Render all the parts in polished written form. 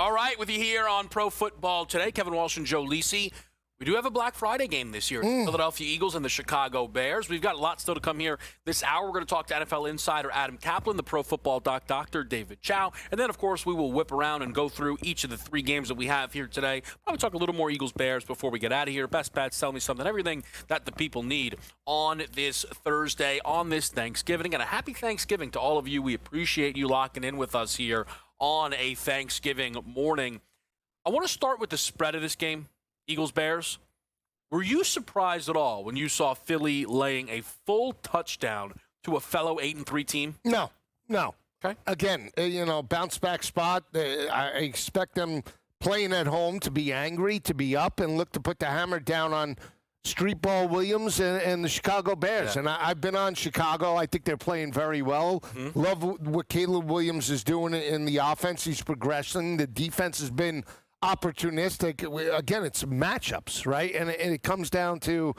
All right, with you here on Pro Football Today, Kevin Walsh and Joe Lisi. We do have a Black Friday game this year. Philadelphia Eagles and the Chicago Bears. We've got a lot still to come here this hour. We're going to talk to NFL insider Adam Kaplan, the Pro Football Doctor David Chow, and then, of course, we will whip around and go through each of the three games that we have here today. Probably talk a little more Eagles-Bears before we get out of here. Best bets, tell me something, everything that the people need on this Thursday, on this Thanksgiving. And a happy Thanksgiving to all of you. We appreciate you locking in with us here on a Thanksgiving morning. I want to start with the spread of this game, Eagles-Bears. Were you surprised at all when you saw Philly laying a full touchdown to a fellow 8-3 team? No. Okay. Again, bounce back spot. I expect them playing at home to be angry, to be up, and look to put the hammer down on Streetball Williams and the Chicago Bears. Yeah. And I've been on Chicago. I think they're playing very well. Mm-hmm. Love what Caleb Williams is doing in the offense. He's progressing. The defense has been opportunistic. Again, it's matchups, right? And it comes down to,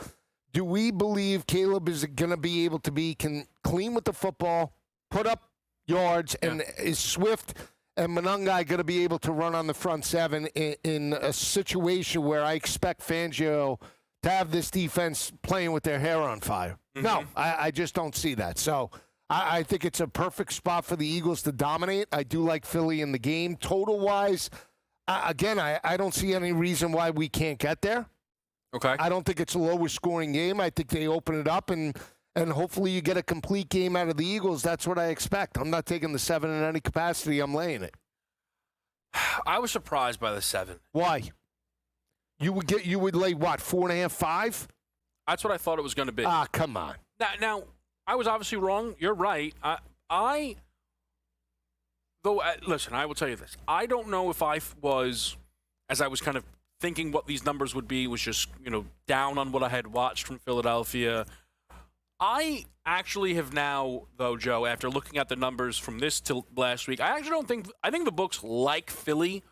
do we believe Caleb is going to be able to be clean with the football, put up yards, and is Swift and Monangai going to be able to run on the front seven in a situation where I expect Fangio to have this defense playing with their hair on fire? Mm-hmm. No, I just don't see that. So I think it's a perfect spot for the Eagles to dominate. I do like Philly in the game. Total-wise, again, I don't see any reason why we can't get there. Okay. I don't think it's a lowest scoring game. I think they open it up, and hopefully you get a complete game out of the Eagles. That's what I expect. I'm not taking the 7 in any capacity. I'm laying it. I was surprised by the 7. Why? You would lay what, 4.5, 5? That's what I thought it was going to be. Come on. Now I was obviously wrong. You're right. Listen, I will tell you this. I don't know if I was, as I was kind of thinking what these numbers would be, was just, down on what I had watched from Philadelphia. I actually have now, though, Joe, after looking at the numbers from this till last week, I think the books like Philly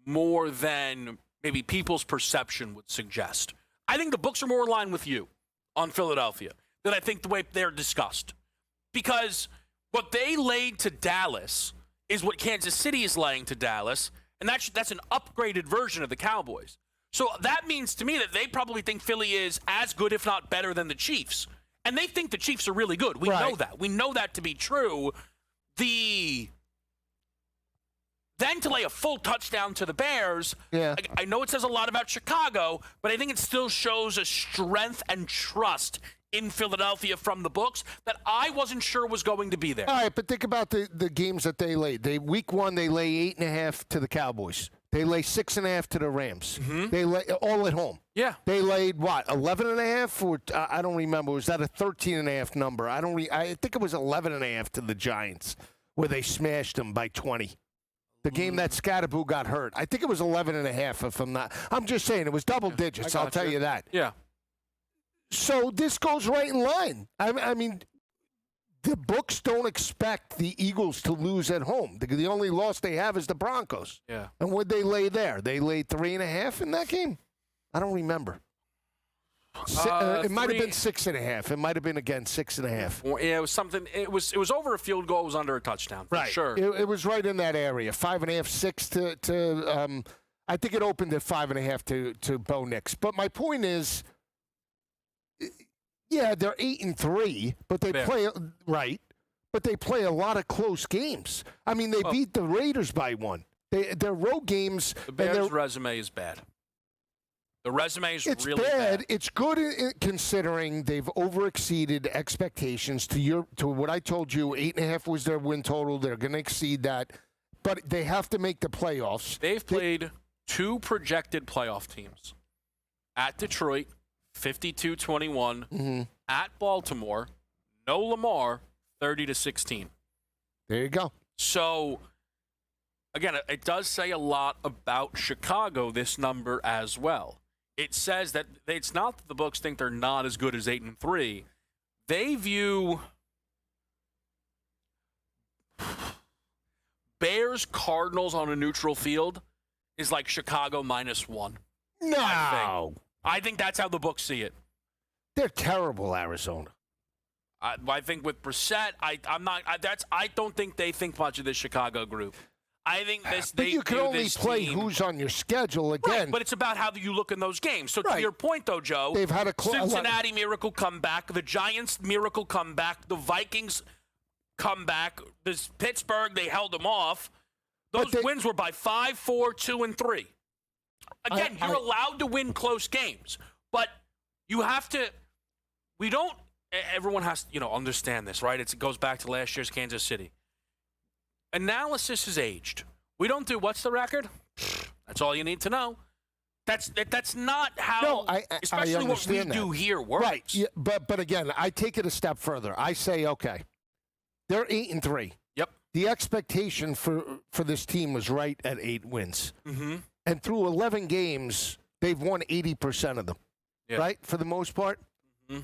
more than maybe people's perception would suggest. I think the books are more in line with you on Philadelphia than I think the way they're discussed. Because what they laid to Dallas is what Kansas City is laying to Dallas, and that's an upgraded version of the Cowboys. So that means to me that they probably think Philly is as good, if not better, than the Chiefs. And they think the Chiefs are really good. We know that. We know that to be true. Then to lay a full touchdown to the Bears, I know it says a lot about Chicago, but I think it still shows a strength and trust in Philadelphia from the books that I wasn't sure was going to be there. All right, but think about the games that they laid. Week 1, they lay 8.5 to the Cowboys. They lay 6.5 to the Rams. Mm-hmm. They lay all at home. Yeah. They laid what, 11.5, or I don't remember. Was that a 13.5 number? I think it was 11.5 to the Giants, where they smashed them by 20. The game that Scatterboo got hurt. I think it was 11.5. If I'm not, I'm just saying it was double digits. I'll tell you that. Yeah. So this goes right in line. I mean, the books don't expect the Eagles to lose at home. The only loss they have is the Broncos. Yeah. And what'd they lay there? They laid 3.5 in that game? I don't remember. It might have been 6.5. It might have been, again, 6.5. Yeah, it was something. It was over a field goal. It was under a touchdown. For right. Sure. It was right in that area. 5.5, 6 to I think it opened at 5.5 to Bo Nix. But my point is, yeah, they're 8-3, but they play right. But they play a lot of close games. I mean, they beat the Raiders by 1. Their road games. The Bears' resume is bad. The resume is really bad. It's good considering they've overexceeded expectations. To what I told you, 8.5 was their win total. They're going to exceed that, but they have to make the playoffs. They've played 2 projected playoff teams: at Detroit, 52-21. Mm-hmm. At Baltimore, no Lamar, 30-16. There you go. So, again, it does say a lot about Chicago, this number as well. It says that it's not that the books think they're not as good as 8-3. They view Bears Cardinals on a neutral field is like Chicago -1. No. I think that's how the books see it. They're terrible, Arizona. I think with Brissett, I don't think they think much of this Chicago group. I think this. But you can only play who's on your schedule again. Right, but it's about how you look in those games. So to your point, though, Joe, they've had a Cincinnati miracle comeback, the Giants miracle comeback, the Vikings comeback, this Pittsburgh they held them off. Those wins were by 5, 4, 2, and 3. Again, you're allowed to win close games, but you have to. We don't. Everyone has to, understand this, right? It goes back to last year's Kansas City. Analysis has aged. We don't do what's the record? That's all you need to know. That's not how, especially what we do here, works. Right, yeah, but again, I take it a step further. I say, okay, they're 8-3. Yep. The expectation for this team was right at 8 wins. Mm-hmm. And through 11 games, they've won 80% of them, right, for the most part. Mm-hmm.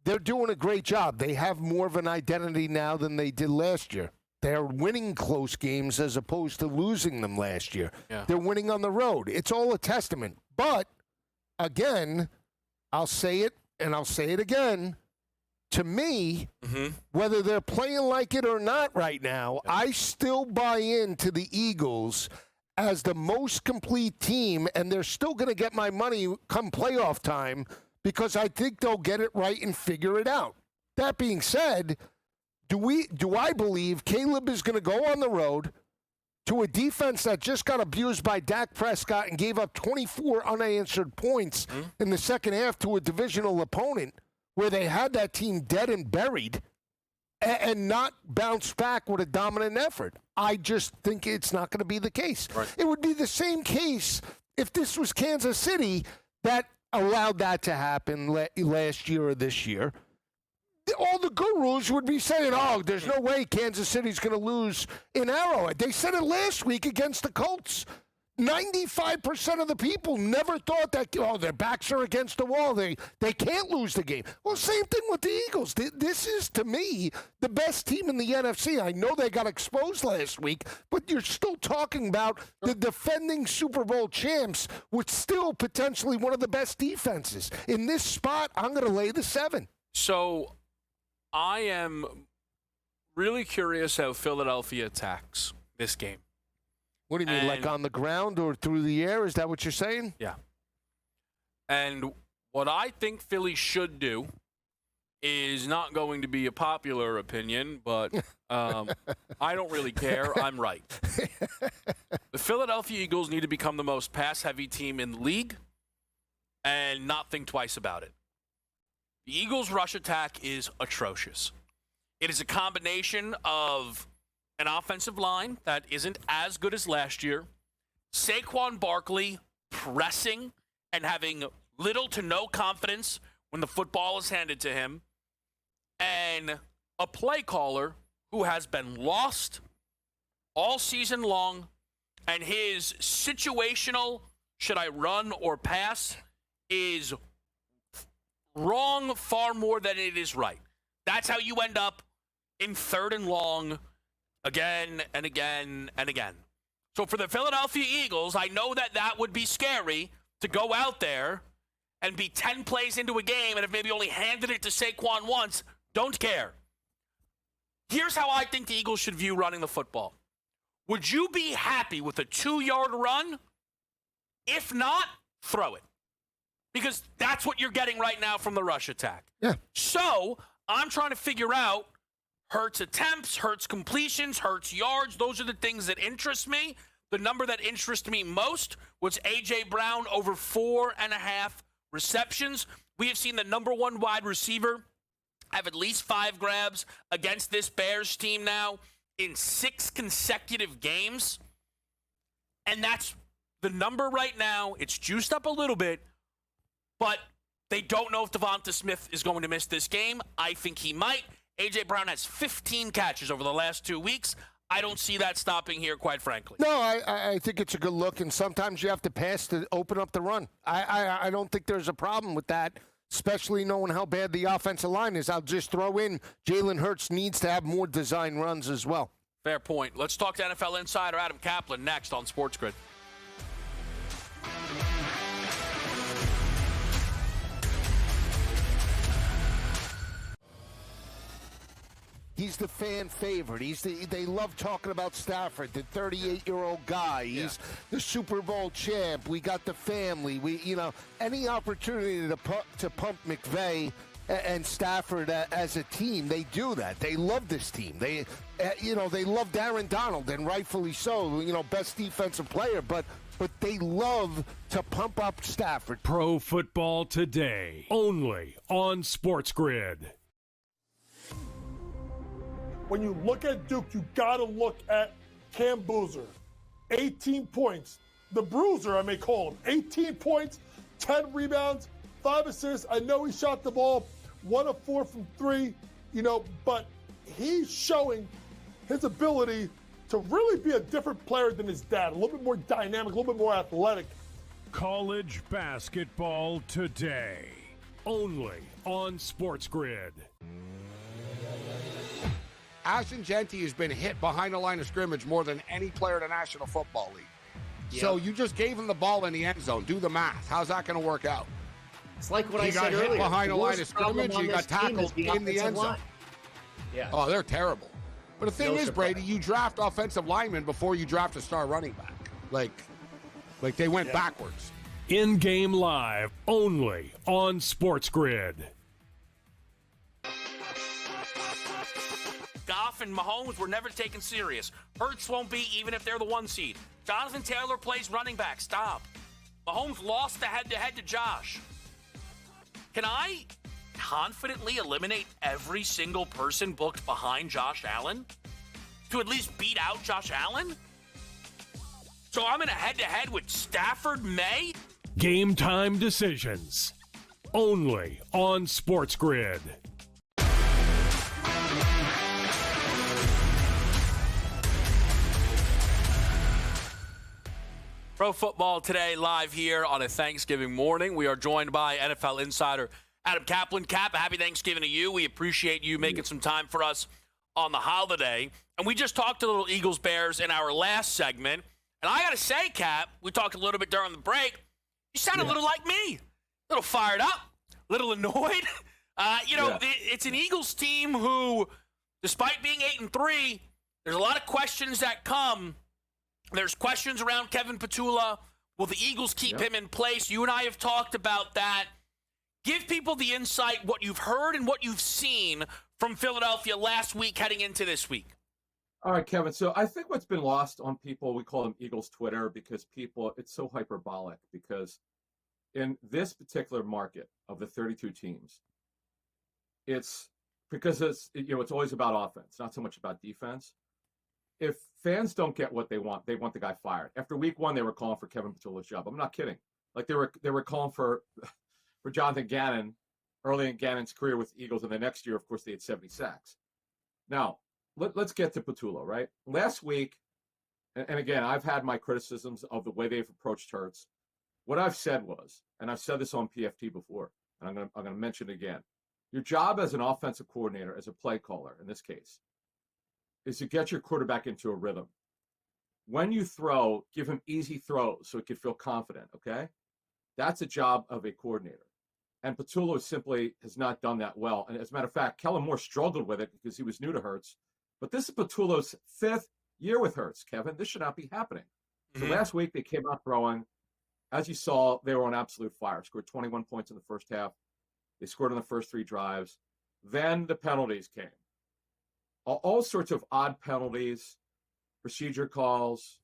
They're doing a great job. They have more of an identity now than they did last year. They're winning close games as opposed to losing them last year. Yeah. They're winning on the road. It's all a testament. But, again, I'll say it, and I'll say it again. To me, whether they're playing like it or not right now, I still buy into the Eagles as the most complete team, and they're still going to get my money come playoff time because I think they'll get it right and figure it out. That being said, do I believe Caleb is going to go on the road to a defense that just got abused by Dak Prescott and gave up 24 unanswered points in the second half to a divisional opponent where they had that team dead and buried and not bounce back with a dominant effort? I just think it's not going to be the case. Right. It would be the same case if this was Kansas City that allowed that to happen last year or this year. All the gurus would be saying, oh, there's no way Kansas City's going to lose in Arrowhead. They said it last week against the Colts. 95% of the people never thought that, their backs are against the wall. They can't lose the game. Well, same thing with the Eagles. This is, to me, the best team in the NFC. I know they got exposed last week, but you're still talking about the defending Super Bowl champs with still potentially one of the best defenses. In this spot, I'm going to lay the 7. So I am really curious how Philadelphia attacks this game. What do you mean, like on the ground or through the air? Is that what you're saying? Yeah. And what I think Philly should do is not going to be a popular opinion, but I don't really care. I'm right. The Philadelphia Eagles need to become the most pass-heavy team in the league and not think twice about it. The Eagles' rush attack is atrocious. It is a combination of an offensive line that isn't as good as last year, Saquon Barkley pressing and having little to no confidence when the football is handed to him, and a play caller who has been lost all season long, and his situational, should I run or pass, is wrong far more than it is right. That's how you end up in 3rd and long again and again and again. So for the Philadelphia Eagles, I know that would be scary to go out there and be 10 plays into a game and have maybe only handed it to Saquon once. Don't care. Here's how I think the Eagles should view running the football. Would you be happy with a 2-yard run? If not, throw it. Because that's what you're getting right now from the rush attack. Yeah. So I'm trying to figure out Hurts attempts, Hurts completions, Hurts yards. Those are the things that interest me. The number that interested me most was A.J. Brown over 4.5 receptions. We have seen the number 1 wide receiver have at least 5 grabs against this Bears team now in 6 consecutive games. And that's the number right now. It's juiced up a little bit, but they don't know if Devonta Smith is going to miss this game. I think he might. A.J. Brown has 15 catches over the last 2 weeks. I don't see that stopping here, quite frankly. No, I think it's a good look, and sometimes you have to pass to open up the run. I don't think there's a problem with that, especially knowing how bad the offensive line is. I'll just throw in Jalen Hurts needs to have more design runs as well. Fair point. Let's talk to NFL insider Adam Kaplan next on SportsGrid. He's the fan favorite. They love talking about Stafford, the 38-year-old guy. He's the Super Bowl champ. We got the family. Any opportunity to pump McVay and Stafford as a team, they do that. They love this team. They loved Aaron Donald, and rightfully so. Best defensive player, but they love to pump up Stafford. Pro Football Today, only on SportsGrid. When you look at Duke, you got to look at Cam Boozer. 18 points. The Bruiser, I may call him. 18 points, 10 rebounds, 5 assists. I know he shot the ball 1 of 4 from 3, but he's showing his ability to really be a different player than his dad. A little bit more dynamic, a little bit more athletic. College Basketball Today, only on SportsGrid. Ashton Genty has been hit behind the line of scrimmage more than any player in the National Football League. Yep. So you just gave him the ball in the end zone. Do the math. How's that going to work out? It's like what I said earlier. He got hit behind the line of scrimmage. He got tackled in the end zone. Yeah. Oh, they're terrible. But the thing is, Brady, you draft offensive linemen before you draft a star running back. Like they went backwards. In-game live, only on SportsGrid. Goff and Mahomes were never taken serious. Hurts won't be, even if they're the 1 seed. Jonathan Taylor plays running back. Stop. Mahomes lost the head-to-head to Josh. Can I confidently eliminate every single person booked behind Josh Allen to at least beat out Josh Allen? So I'm in a head-to-head with Stafford May? Game time decisions, only on SportsGrid. Pro Football Today live here on a Thanksgiving morning. We are joined by NFL insider Adam Kaplan. Cap, happy Thanksgiving to you. We appreciate you making some time for us on the holiday. And we just talked a little Eagles-Bears in our last segment. And I got to say, Cap, we talked a little bit during the break. You sound a little like me. A little fired up, a little annoyed. It's an Eagles team who, despite being 8-3, there's a lot of questions that come. There's questions around Kevin Petula. Will the Eagles keep him in place? You and I have talked about that. Give people the insight, what you've heard and what you've seen from Philadelphia last week heading into this week. All right, Kevin. So I think what's been lost on people, we call them Eagles Twitter, because it's so hyperbolic, because in this particular market of the 32 teams, it's always about offense, not so much about defense. If fans don't get what they want the guy fired. After week 1, they were calling for Kevin Petula's job. I'm not kidding. Like they were calling for Jonathan Gannon early in Gannon's career with the Eagles, and the next year, of course, they had 70 sacks. Now, let's get to Petula, right? Last week, and again, I've had my criticisms of the way they've approached Hurts. What I've said was, and I've said this on PFT before, and I'm going to mention it again. Your job as an offensive coordinator, as a play caller in this case, is to get your quarterback into a rhythm. When you throw, give him easy throws so he can feel confident, okay? That's a job of a coordinator. And Petula simply has not done that well. And as a matter of fact, Kellen Moore struggled with it because he was new to Hurts. But this is Petula's 5th year with Hurts, Kevin. This should not be happening. So last week they came out throwing. As you saw, they were on absolute fire. Scored 21 points in the first half. They scored on the first 3 drives. Then the penalties came. All sorts of odd penalties, procedure calls,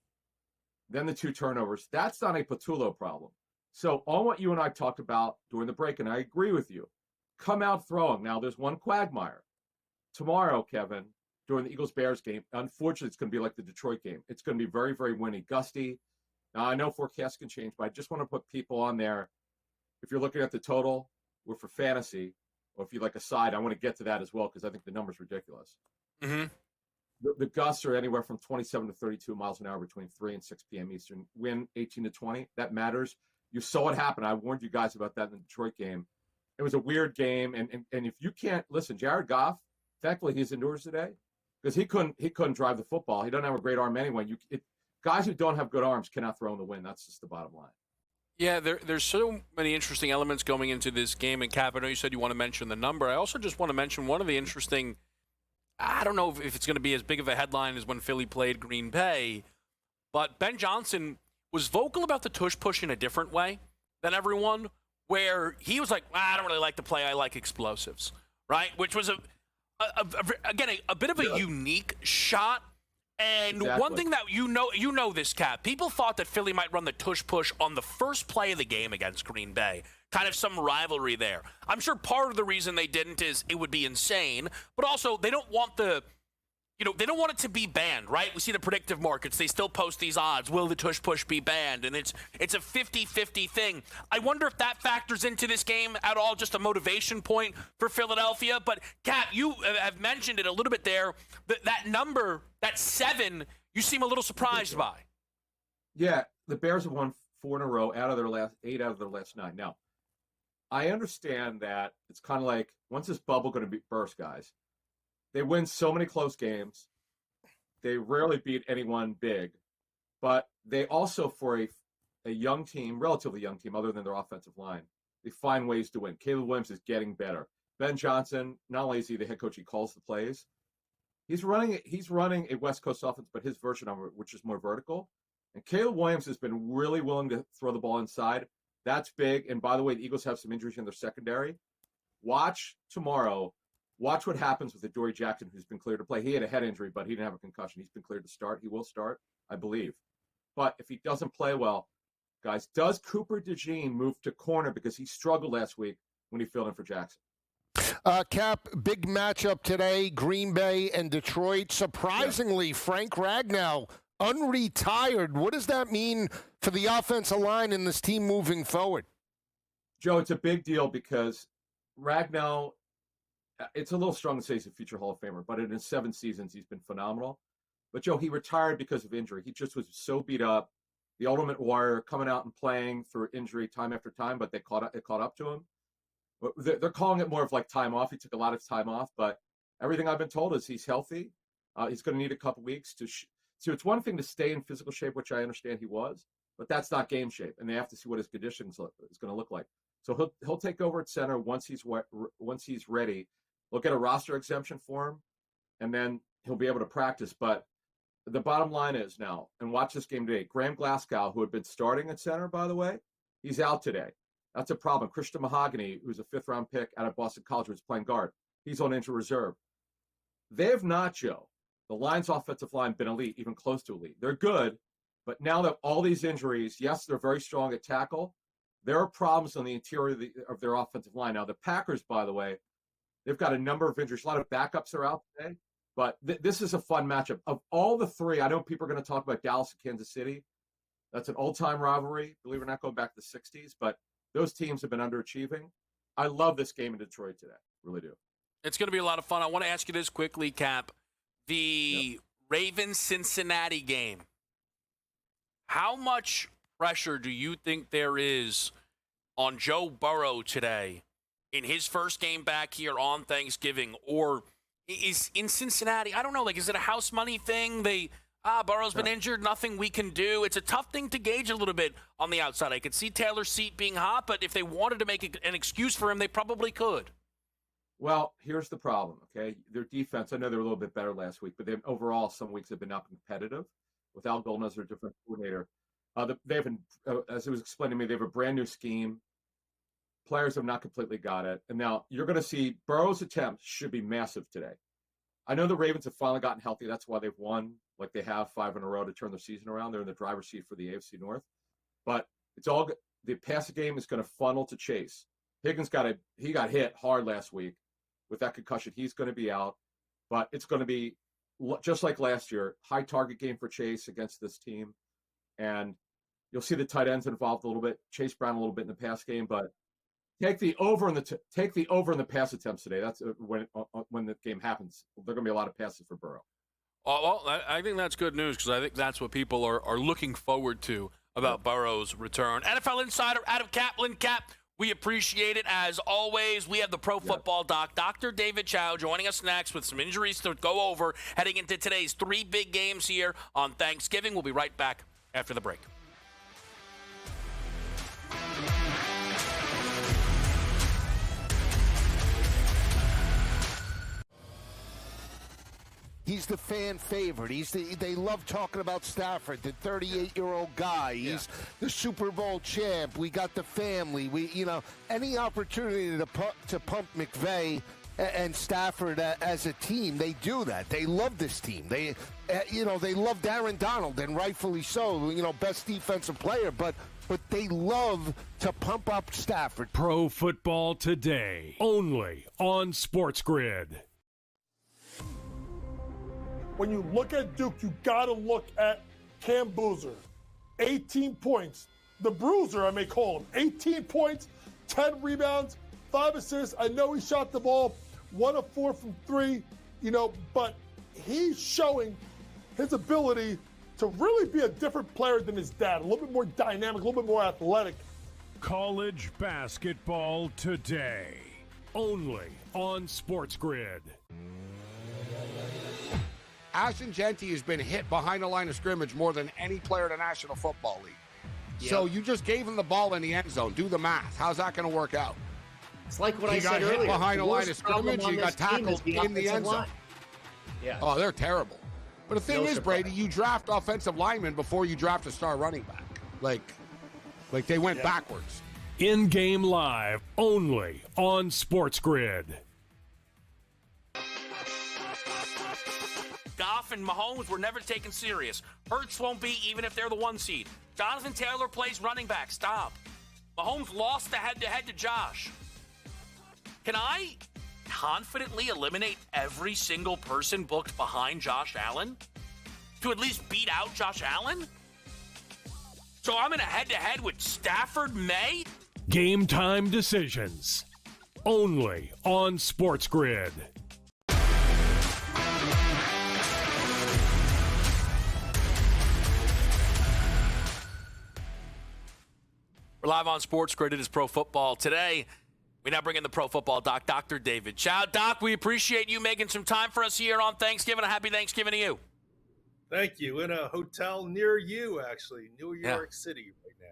then the 2 turnovers. That's not a Petula problem. So on what you and I talked about during the break, and I agree with you, come out throwing. Now, there's one quagmire. Tomorrow, Kevin, during the Eagles-Bears game, unfortunately, it's going to be like the Detroit game. It's going to be very, very windy, gusty. Now, I know forecasts can change, but I just want to put people on there. If you're looking at the total, we're for fantasy, or if you like a side, I want to get to that as well because I think the number's ridiculous. Mm-hmm. The gusts are anywhere from 27 to 32 miles an hour between 3 and 6 p.m. Eastern. Wind 18 to 20. That matters. You saw it happen. I warned you guys about that in the Detroit game. It was a weird game. And if you can't listen, Jared Goff, thankfully he's indoors today because he couldn't drive the football. He doesn't have a great arm anyway. Guys who don't have good arms cannot throw in the wind. That's just the bottom line. Yeah, there's so many interesting elements going into this game. And Cap, I know you said you want to mention the number. I also just want to mention one of the interesting I don't know if it's going to be as big of a headline as when Philly played Green Bay, but Ben Johnson was vocal about the tush push in a different way than everyone, where he was like, I don't really like the play, I like explosives, right? Which was, again, a bit of a unique shot. And one thing that you know this, Cap, people thought that Philly might run the tush push on the first play of the game against Green Bay. Kind of some rivalry there. I'm sure part of the reason they didn't is it would be insane, but also they don't want they don't want it to be banned, right? We see the predictive markets. They still post these odds. Will the tush push be banned? And it's a 50-50 thing. I wonder if that factors into this game at all, just a motivation point for Philadelphia. But, Kat, you have mentioned it a little bit there. That number, that 7, you seem a little surprised by. Yeah, the Bears have won 4 in a row out of their last 8 out of their last 9. Now, I understand that it's kind of like, when's this bubble going to burst, guys? They win so many close games. They rarely beat anyone big. But they also, for a young team, relatively young team, other than their offensive line, they find ways to win. Caleb Williams is getting better. Ben Johnson, not only is he the head coach, he calls the plays. He's running a West Coast offense, but his version of it, which is more vertical. And Caleb Williams has been really willing to throw the ball inside. That's big. And by the way, the Eagles have some injuries in their secondary. Watch tomorrow. Watch what happens with Adoree Jackson, who's been cleared to play. He had a head injury, but he didn't have a concussion. He's been cleared to start. He will start, I believe. But if he doesn't play well, guys, does Cooper DeJean move to corner because he struggled last week when he filled in for Jackson? Cap, big matchup today, Green Bay and Detroit. Surprisingly, Frank Ragnow, unretired. What does that mean for the offensive line and this team moving forward? Joe, it's a big deal because Ragnow, it's a little strong to say he's a future Hall of Famer, but in his 7 seasons, he's been phenomenal. But, Joe, he retired because of injury. He just was so beat up. The Ultimate Warrior coming out and playing through injury time after time, but it caught up to him. They're calling it more of like time off. He took a lot of time off, but everything I've been told is he's healthy. He's going to need a couple weeks to so it's one thing to stay in physical shape, which I understand he was, but that's not game shape, and they have to see what his conditions is going to look like. So he'll take over at center once he's ready. Look at a roster exemption for him, and then he'll be able to practice. But the bottom line is now, and watch this game today, Graham Glasgow, who had been starting at center, by the way, he's out today. That's a problem. Christian Mahogany, who's a 5th-round pick out of Boston College, who's playing guard, he's on injured reserve. They have not, Joe, the Lions' offensive line, been elite, even close to elite. They're good, but now that all these injuries, yes, they're very strong at tackle, there are problems on the interior of their offensive line. Now, the Packers, by the way, they've got a number of injuries. A lot of backups are out today, but this is a fun matchup. Of all the 3, I know people are going to talk about Dallas and Kansas City. That's an old-time rivalry, believe it or not, going back to the 60s, but those teams have been underachieving. I love this game in Detroit today. Really do. It's going to be a lot of fun. I want to ask you this quickly, Cap. The Ravens-Cincinnati game. How much pressure do you think there is on Joe Burrow today in his first game back here on Thanksgiving? Or is in Cincinnati, I don't know, like, is it a house money thing? Burrow's been injured, nothing we can do. It's a tough thing to gauge a little bit on the outside. I could see Taylor's seat being hot, but if they wanted to make an excuse for him, they probably could. Well, here's the problem, okay? Their defense, I know they were a little bit better last week, but overall, some weeks have been not competitive. Without Golden as their different coordinator. They have, as it was explained to me, they have a brand new scheme. Players have not completely got it. And now you're going to see Burrow's attempts should be massive today. I know the Ravens have finally gotten healthy. That's why they've won like they have 5 in a row to turn their season around. They're in the driver's seat for the AFC North. But it's all the passing game is going to funnel to Chase. Higgins got hit hard last week with that concussion. He's going to be out. But it's going to be just like last year, high target game for Chase against this team. And you'll see the tight ends involved a little bit, Chase Brown a little bit in the pass game, but take the over in the pass attempts today. That's when the game happens. There are going to be a lot of passes for Burrow. Well, I think that's good news because I think that's what people are looking forward to about Burrow's return. NFL Insider Adam Kaplan. Cap, we appreciate it as always. We have the Pro Football Doc, Dr. David Chow, joining us next with some injuries to go over heading into today's 3 big games here on Thanksgiving. We'll be right back after the break. He's the fan favorite. They love talking about Stafford, the 38-year-old guy. He's the Super Bowl champ. We got the family. Any opportunity to pump McVay and Stafford as a team, they do that. They love this team. They love Aaron Donald, and rightfully so. Best defensive player, but they love to pump up Stafford. Pro Football Today, only on SportsGrid. When you look at Duke, you got to look at Cam Boozer. 18 points. The Bruiser, I may call him. 18 points, 10 rebounds, 5 assists. I know he shot the ball 1 of 4 from 3, but he's showing his ability to really be a different player than his dad. A little bit more dynamic, a little bit more athletic. College Basketball Today, only on SportsGrid. Ashton Genty has been hit behind the line of scrimmage more than any player in the National Football League. Yep. So you just gave him the ball in the end zone. Do the math. How's that going to work out? It's like what I He got said hit earlier. behind the line of worst problem scrimmage. on He got this team is tackled in the offensive end zone. line. Yeah. Oh, they're terrible. But the thing No is, surprise. Brady, you draft offensive linemen before you draft a star running back. Like they went backwards. In-game live, only on SportsGrid. Goff and Mahomes were never taken serious. Hurts won't be, even if they're the 1 seed. Jonathan Taylor plays running back. Stop. Mahomes lost the head-to-head to Josh. Can I confidently eliminate every single person booked behind Josh Allen to at least beat out Josh Allen? So I'm in a head-to-head with Stafford May? Game time decisions, only on SportsGrid. We're live on SportsGrid. It is Pro Football Today. We now bring in the Pro Football Doc, Dr. David Chow. Doc, we appreciate you making some time for us here on Thanksgiving. A happy Thanksgiving to you. Thank you. In a hotel near you, actually, New York City right now.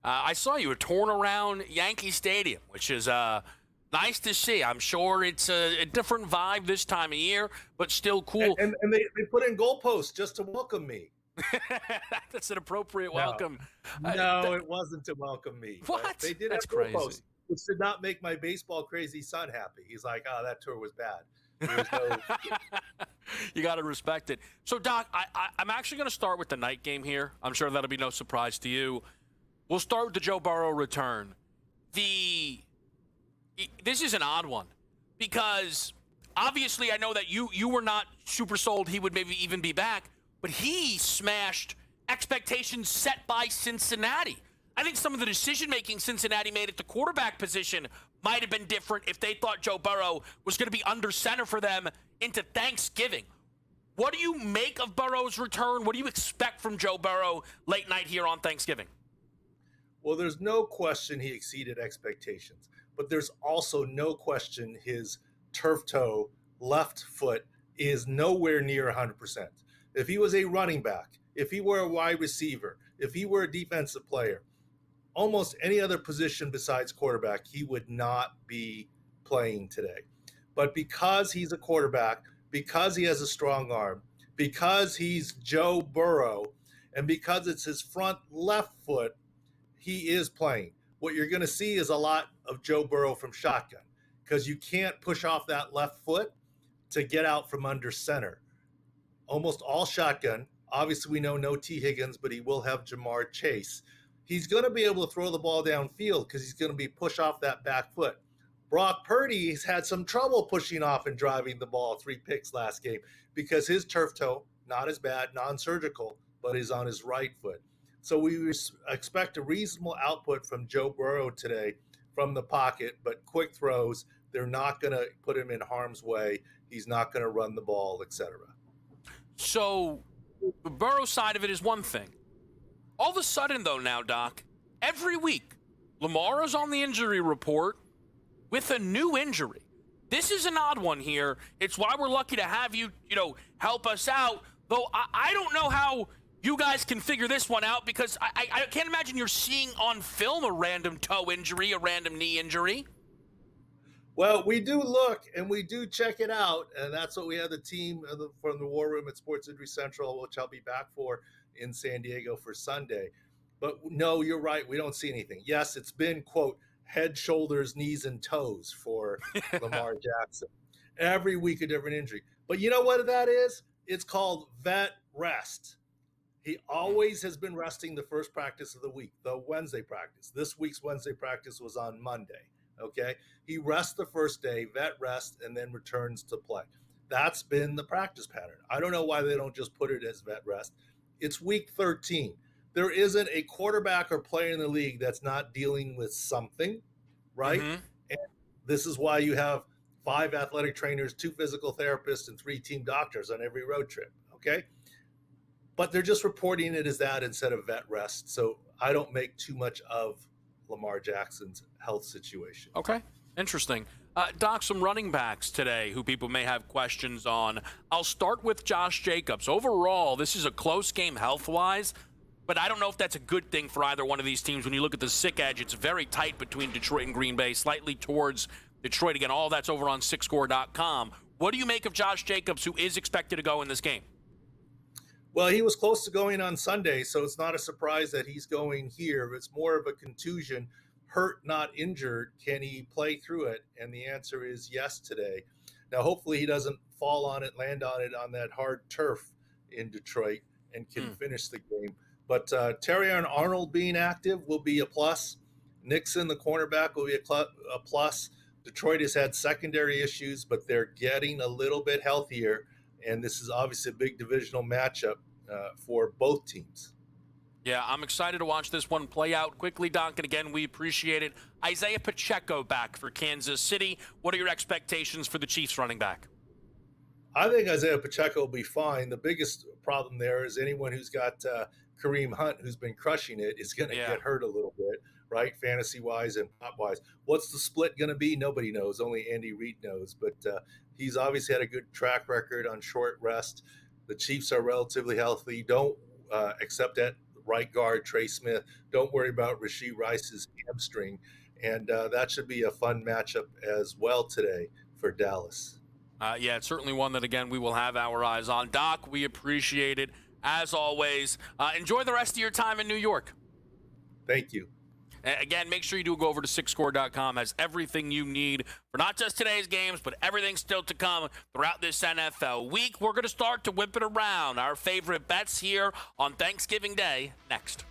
I saw you were touring around Yankee Stadium, which is nice to see. I'm sure it's a different vibe this time of year, but still cool. And they put in goalposts just to welcome me. That's an appropriate welcome. No, it wasn't to welcome me. What? They did That's have goalposts, crazy. which did not make my baseball crazy son happy. He's like, oh, that tour was bad. There was no... You got to respect it. So, Doc, I'm actually going to start with the night game here. I'm sure that'll be no surprise to you. We'll start with the Joe Burrow return. This is an odd one because obviously I know that you were not super sold he would maybe even be back, but he smashed expectations set by Cincinnati. I think some of the decision-making Cincinnati made at the quarterback position might have been different if they thought Joe Burrow was going to be under center for them into Thanksgiving. What do you make of Burrow's return? What do you expect from Joe Burrow late night here on Thanksgiving? Well, there's no question he exceeded expectations, but there's also no question his turf toe left foot is nowhere near 100%. If he was a running back, if he were a wide receiver, if he were a defensive player, almost any other position besides quarterback, he would not be playing today. But because he's a quarterback, because he has a strong arm, because he's Joe Burrow, and because it's his front left foot, he is playing. What you're going to see is a lot of Joe Burrow from shotgun because you can't push off that left foot to get out from under center. Almost all shotgun. Obviously, we know no T. Higgins, but he will have Jamar Chase. He's going to be able to throw the ball downfield because he's going to be push off that back foot. Brock Purdy has had some trouble pushing off and driving the ball, 3 picks last game because his turf toe, not as bad, non-surgical, but is on his right foot. So we expect a reasonable output from Joe Burrow today from the pocket, but quick throws. They're not going to put him in harm's way. He's not going to run the ball, etc. So the Burrow side of it is one thing. All of a sudden, though, now, Doc, every week, Lamar is on the injury report with a new injury. This is an odd one here. It's why we're lucky to have you, help us out. Though I don't know how you guys can figure this one out because I can't imagine you're seeing on film a random toe injury, a random knee injury. Well, we do look and we do check it out, and that's what we have the team from the War Room at SportsGrid Central, which I'll be back for in San Diego for Sunday. But no, you're right. We don't see anything. Yes, it's been, quote, head, shoulders, knees, and toes for Lamar Jackson. Every week a different injury. But you know what that is? It's called vet rest. He always has been resting the first practice of the week, the Wednesday practice. This week's Wednesday practice was on Monday. Okay. He rests the first day, vet rest, and then returns to play. That's been the practice pattern. I don't know why they don't just put it as vet rest. It's week 13. There isn't a quarterback or player in the league that's not dealing with something, right? Mm-hmm. And this is why you have 5 athletic trainers, 2 physical therapists, and 3 team doctors on every road trip. Okay. But they're just reporting it as that instead of vet rest. So I don't make too much of Lamar Jackson's health situation. Okay, interesting. Doc, some running backs today who people may have questions on. I'll start with Josh Jacobs. Overall, this is a close game health-wise, but I don't know if that's a good thing for either one of these teams. When you look at the sick edge, it's very tight between Detroit and Green Bay, slightly towards Detroit. Again, all that's over on SixScore.com. What do you make of Josh Jacobs, who is expected to go in this game? Well, he was close to going on Sunday, so it's not a surprise that he's going here. It's more of a contusion, hurt, not injured. Can he play through it? And the answer is yes today. Now, hopefully he doesn't fall on it, land on it on that hard turf in Detroit and can finish the game. But Terrion Arnold being active will be a plus. Nixon, the cornerback, will be a plus. Detroit has had secondary issues, but they're getting a little bit healthier. And this is obviously a big divisional matchup for both teams. Yeah, I'm excited to watch this one play out quickly, Doc. And again, we appreciate it. Isaiah Pacheco back for Kansas City. What are your expectations for the Chiefs running back? I think Isaiah Pacheco will be fine. The biggest problem there is anyone who's got Kareem Hunt, who's been crushing it, is going to get hurt a little bit, right? Fantasy-wise and pop-wise. What's the split going to be? Nobody knows. Only Andy Reid knows. But he's obviously had a good track record on short rest. The Chiefs are relatively healthy. Don't accept that right guard, Trey Smith. Don't worry about Rashee Rice's hamstring. And that should be a fun matchup as well today for Dallas. Yeah, it's certainly one that, again, we will have our eyes on. Doc, we appreciate it. As always, enjoy the rest of your time in New York. Thank you. Again, make sure you do go over to SixScore.com. Has everything you need for not just today's games, but everything still to come throughout this NFL week. We're going to start to whip it around. Our favorite bets here on Thanksgiving Day next.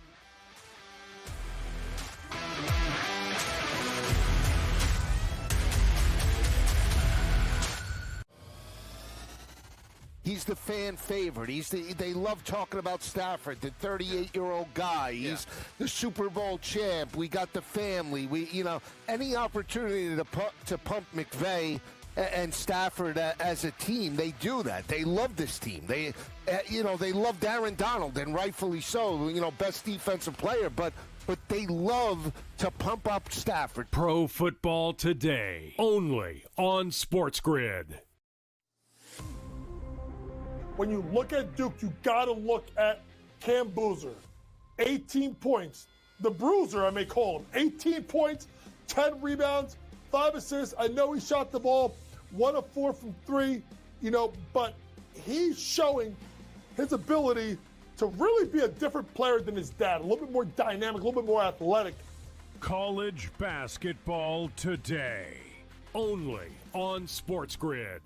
He's the fan favorite. They love talking about Stafford, the 38-year-old guy. He's the Super Bowl champ. We got the family. Any opportunity to pump McVay and Stafford as a team, they do that. They love this team. They love Aaron Donald, and rightfully so. Best defensive player, but they love to pump up Stafford. Pro Football Today, only on SportsGrid. When you look at Duke, you got to look at Cam Boozer. 18 points. The Bruiser, I may call him. 18 points, 10 rebounds, 5 assists. I know he shot the ball 1 of 4 from 3, but he's showing his ability to really be a different player than his dad. A little bit more dynamic, a little bit more athletic. College Basketball Today, only on SportsGrid.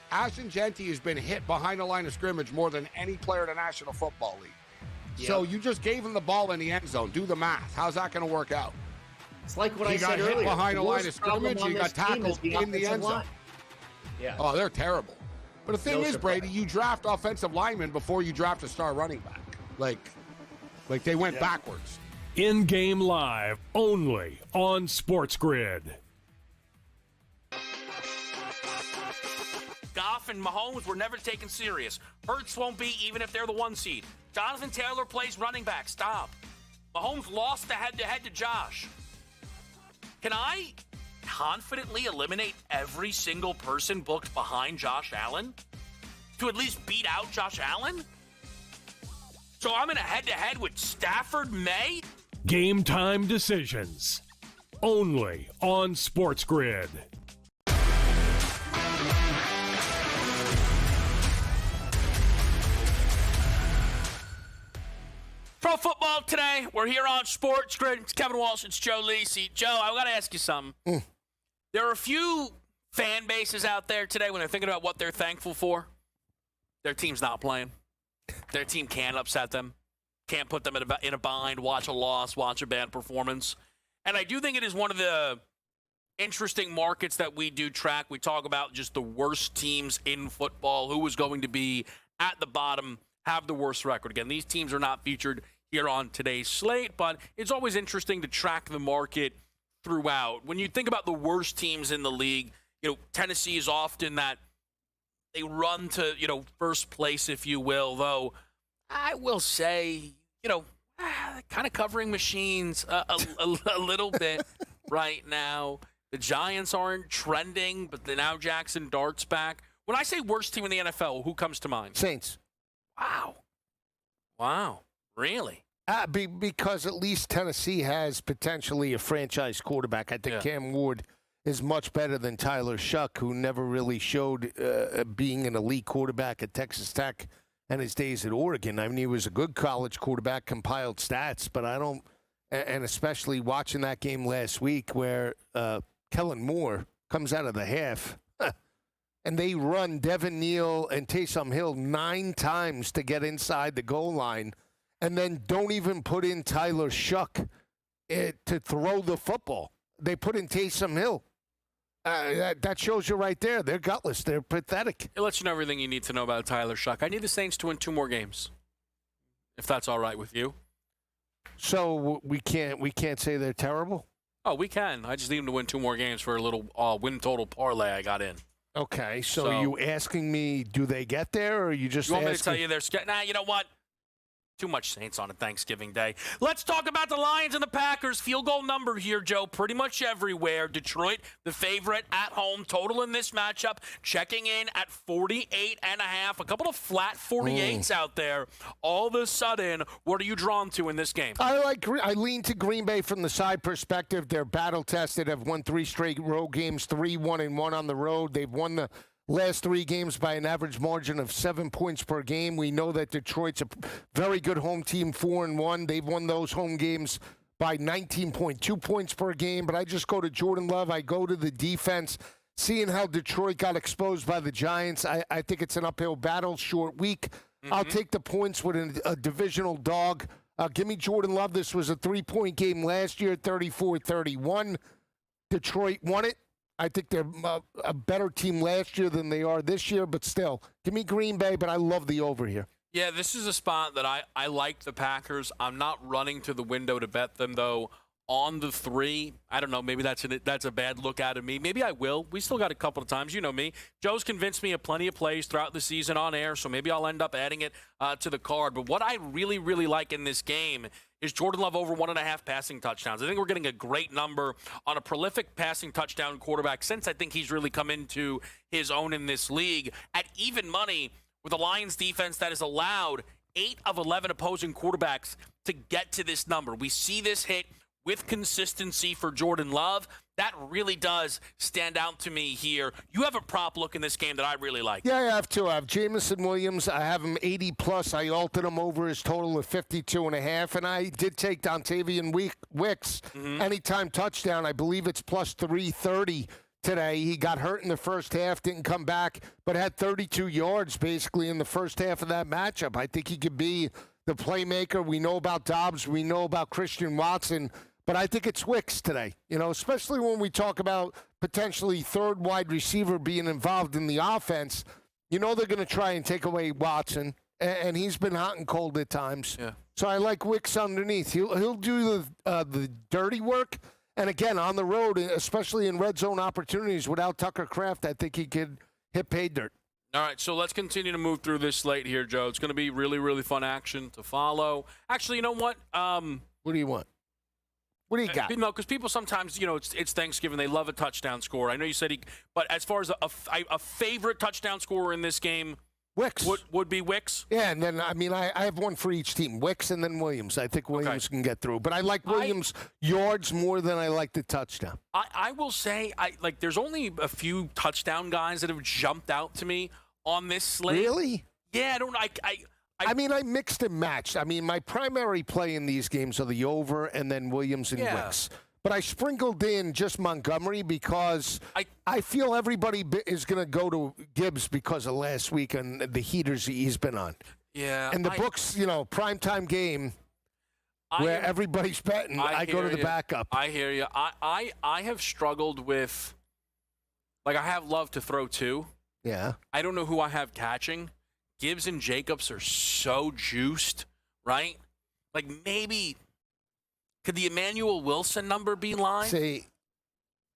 Ashton Genty has been hit behind the line of scrimmage more than any player in the National Football League. Yep. So you just gave him the ball in the end zone. Do the math. How's that going to work out? It's like what I said earlier. He got hit behind the line of scrimmage. He got tackled in the end zone. Yeah. Oh, they're terrible. But the thing is, Brady, you draft offensive linemen before you draft a star running back. Like they went backwards. In-game live, only on SportsGrid. Goff and Mahomes were never taken serious. Hurts won't be, even if they're the 1 seed. Jonathan Taylor plays running back. Stop. Mahomes lost the head-to-head to Josh. Can I confidently eliminate every single person booked behind Josh Allen to at least beat out Josh Allen? So I'm in a head-to-head with Stafford May? Game time decisions. only on SportsGrid. Pro football today. We're here on SportsGrid. It's Kevin Walsh. It's Joe Lisi. Joe, I've got to ask you something. There are a few fan bases out there today when they're thinking about what they're thankful for. Their team's not playing. Their team can't upset them. Can't put them in a bind, watch a loss, watch a bad performance. And I do think it is one of the interesting markets that we do track. We talk about just the worst teams in football, who is going to be at the bottom, have the worst record. Again, these teams are not featured here on today's slate, but it's always interesting to track the market throughout. When you think about the worst teams in the league, Tennessee is often that they run to, first place, if you will, though I will say, kind of covering machines a little bit right now. The Giants aren't trending, but now Jackson Dart's back. When I say worst team in the NFL, who comes to mind? Saints. Wow. Really? Because at least Tennessee has potentially a franchise quarterback. I think Cam Ward is much better than Tyler Shuck, who never really showed being an elite quarterback at Texas Tech and his days at Oregon. I mean, he was a good college quarterback, compiled stats, but I don't, and especially watching that game last week where Kellen Moore comes out of the half, and they run Devin Neal and Taysom Hill 9 times to get inside the goal line, and then don't even put in Tyler Shuck to throw the football. They put in Taysom Hill. That shows you right there. They're gutless. They're pathetic. It lets you know everything you need to know about Tyler Shuck. I need the Saints to win 2 more games, if that's all right with you. So we can't say they're terrible? Oh, we can. I just need them to win 2 more games for a little win total parlay I got in. Okay, so you asking me, do they get there, or you just want asking? Me to tell you they're nah, you know what? Too much Saints on a Thanksgiving Day. Let's talk about the Lions and the Packers. Field goal number here, Joe, pretty much everywhere. Detroit, the favorite at home. Total in this matchup, checking in at 48.5. A couple of flat 48s out there. All of a sudden, what are you drawn to in this game? I lean to Green Bay from the side perspective. They're battle-tested, have won 3 straight road games, 3-1-1 on the road. They've won the last 3 games by an average margin of 7 points per game. We know that Detroit's a very good home team, 4-1. They've won those home games by 19.2 points per game. But I just go to Jordan Love. I go to the defense. Seeing how Detroit got exposed by the Giants, I think it's an uphill battle, short week. I'll take the points with a divisional dog. Give me Jordan Love. This was a 3-point game last year, 34-31. Detroit won it. I think they're a better team last year than they are this year, but still, give me Green Bay, but I love the over here. Yeah, this is a spot that I like the Packers. I'm not running to the window to bet them, though. On the 3, I don't know, maybe that's a bad look out of me. Maybe I will. We still got a couple of times. You know me. Joe's convinced me of plenty of plays throughout the season on air, so maybe I'll end up adding it to the card. But what I really, really like in this game is Jordan Love over 1.5 passing touchdowns. I think we're getting a great number on a prolific passing touchdown quarterback since I think he's really come into his own in this league. At even money with a Lions defense that has allowed 8 of 11 opposing quarterbacks to get to this number. We see this hit with consistency for Jordan Love. That really does stand out to me here. You have a prop look in this game that I really like. Yeah, I have two. I have Jamison Williams. I have him 80+. I altered him over his total of 52.5. And I did take Dontavian Wicks. Anytime touchdown, I believe it's plus 330 today. He got hurt in the first half, didn't come back, but had 32 yards basically in the first half of that matchup. I think he could be the playmaker. We know about Dobbs. We know about Christian Watson. But I think it's Wicks today, especially when we talk about potentially third wide receiver being involved in the offense. They're going to try and take away Watson, and he's been hot and cold at times. Yeah. So I like Wicks underneath. He'll do the dirty work. And again, on the road, especially in red zone opportunities without Tucker Kraft, I think he could hit pay dirt. All right, so let's continue to move through this slate here, Joe. It's going to be really, really fun action to follow. Actually, you know what? What do you want? What do you got? No, because people sometimes, it's Thanksgiving. They love a touchdown score. I know you said but as far as a favorite touchdown scorer in this game, Wicks. Would be Wicks? Yeah, and then, I have one for each team. Wicks and then Williams. I think Williams can get through. But I like Williams' yards more than I like the touchdown. I will say, there's only a few touchdown guys that have jumped out to me on this slate. Really? Yeah, I don't know. I mixed and matched. My primary play in these games are the over and then Williams and Wicks. But I sprinkled in just Montgomery because I feel everybody is going to go to Gibbs because of last week and the heaters he's been on. Yeah. And the books, primetime game where everybody's betting, I go to the backup. I hear you. I have struggled with, I have Love to throw too. Yeah. I don't know who I have catching. Gibbs and Jacobs are so juiced, right? Maybe could the Emmanuel Wilson number be live? See,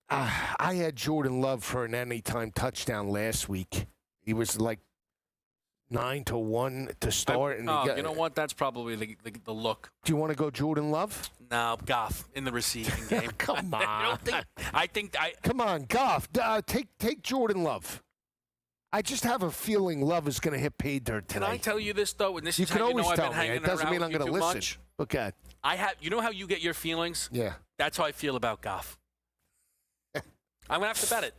I had Jordan Love for an anytime touchdown last week. He was 9-1 to start. You know what? That's probably the look. Do you want to go Jordan Love? No, Goff in the receiving game. Come on. Come on, Goff. Take Jordan Love. I just have a feeling Love is going to hit pay dirt today. Can I tell you this, though? And this you is can how always I've tell been me. hanging It doesn't around mean I'm going to listen. Much. Okay. You know how you get your feelings? Yeah. That's how I feel about Goff. I'm going to have to bet it.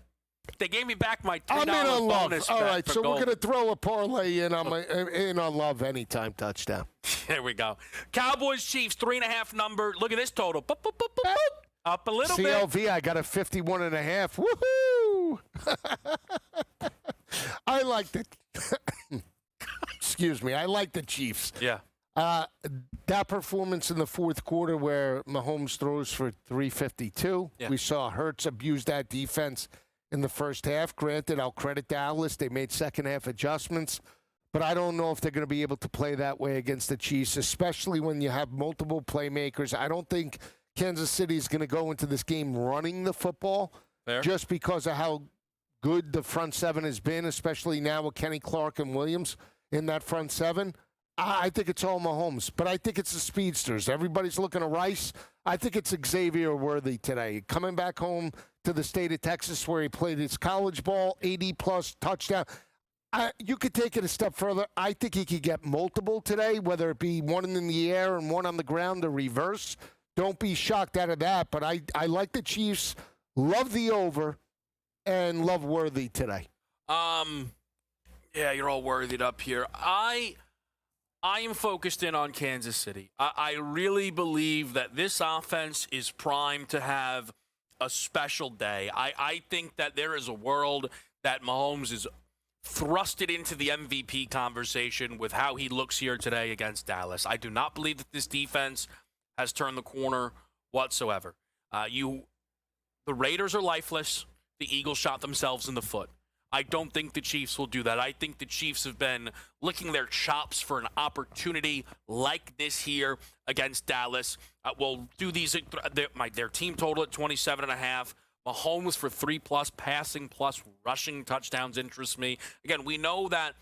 They gave me back my $10 bonus. All right, so gold. we're going to throw a parlay in on Love anytime touchdown. There we go. Cowboys, Chiefs, 3.5 number. Look at this total. Boop, boop, boop, boop, boop. Up a little bit. CLV, I got a 51.5. Woohoo! I like the excuse me. I like the Chiefs. Yeah. That performance in the fourth quarter where Mahomes throws for 352. Yeah. We saw Hurts abuse that defense in the first half. Granted, I'll credit Dallas. They made second half adjustments. But I don't know if they're going to be able to play that way against the Chiefs, especially when you have multiple playmakers. I don't think Kansas City is going to go into this game running the football just because of how good the front seven has been, especially now with Kenny Clark and Williams in that front seven. I think it's all Mahomes, but I think it's the speedsters. Everybody's looking at Rice. I think it's Xavier Worthy today. Coming back home to the state of Texas where he played his college ball, 80-plus touchdown. You could take it a step further. I think he could get multiple today, whether it be one in the air and one on the ground or reverse. Don't be shocked out of that, but I like the Chiefs, love the over, and love Worthy today. Yeah, you're all worthied up here. I am focused in on Kansas City. I really believe that this offense is primed to have a special day. I think that there is a world that Mahomes is thrusted into the MVP conversation with how he looks here today against Dallas. I do not believe that this defense has turned the corner whatsoever. The Raiders are lifeless. The Eagles shot themselves in the foot. I don't think the Chiefs will do that. I think the Chiefs have been licking their chops for an opportunity like this here against Dallas. We'll do these. Their team total at 27.5. Mahomes for 3+ passing plus rushing touchdowns interests me. Again, we know that